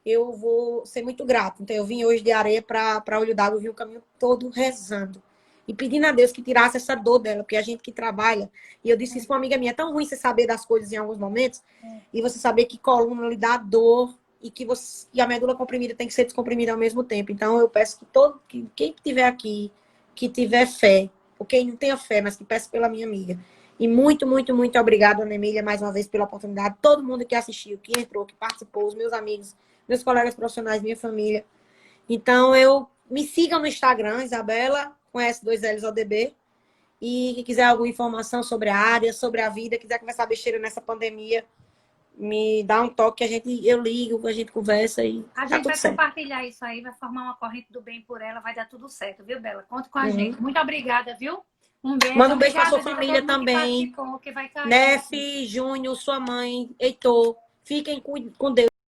eu vou ser muito grata. Então, eu vim hoje de Areia para Olho d'Água, eu vim o caminho todo rezando. E pedindo a Deus que tirasse essa dor dela, porque a gente que trabalha, e eu disse isso para uma amiga minha, é tão ruim você saber das coisas em alguns momentos, e você saber que coluna lhe dá dor, e que a medula comprimida tem que ser descomprimida ao mesmo tempo. Então, eu peço que quem estiver aqui, que tiver fé, por quem não tenha fé, mas que peço pela minha amiga. E muito, muito, muito obrigada, Ana Emília, mais uma vez pela oportunidade. Todo mundo que assistiu, que entrou, que participou, os meus amigos, meus colegas profissionais, minha família. Então, me sigam no Instagram, Isabela, com S2LsODB. E quem quiser alguma informação sobre a área, sobre a vida, quiser conversar besteira nessa pandemia, me dá um toque, eu ligo, a gente conversa e A gente vai compartilhar isso aí, vai formar uma corrente do bem por ela, vai dar tudo certo, viu, Bela? Conta com a gente. Muito obrigada, viu? Um beijo. Manda um beijo para sua família também. Que vai cair. Nef, Júnior, sua mãe, Heitor. Fiquem com Deus.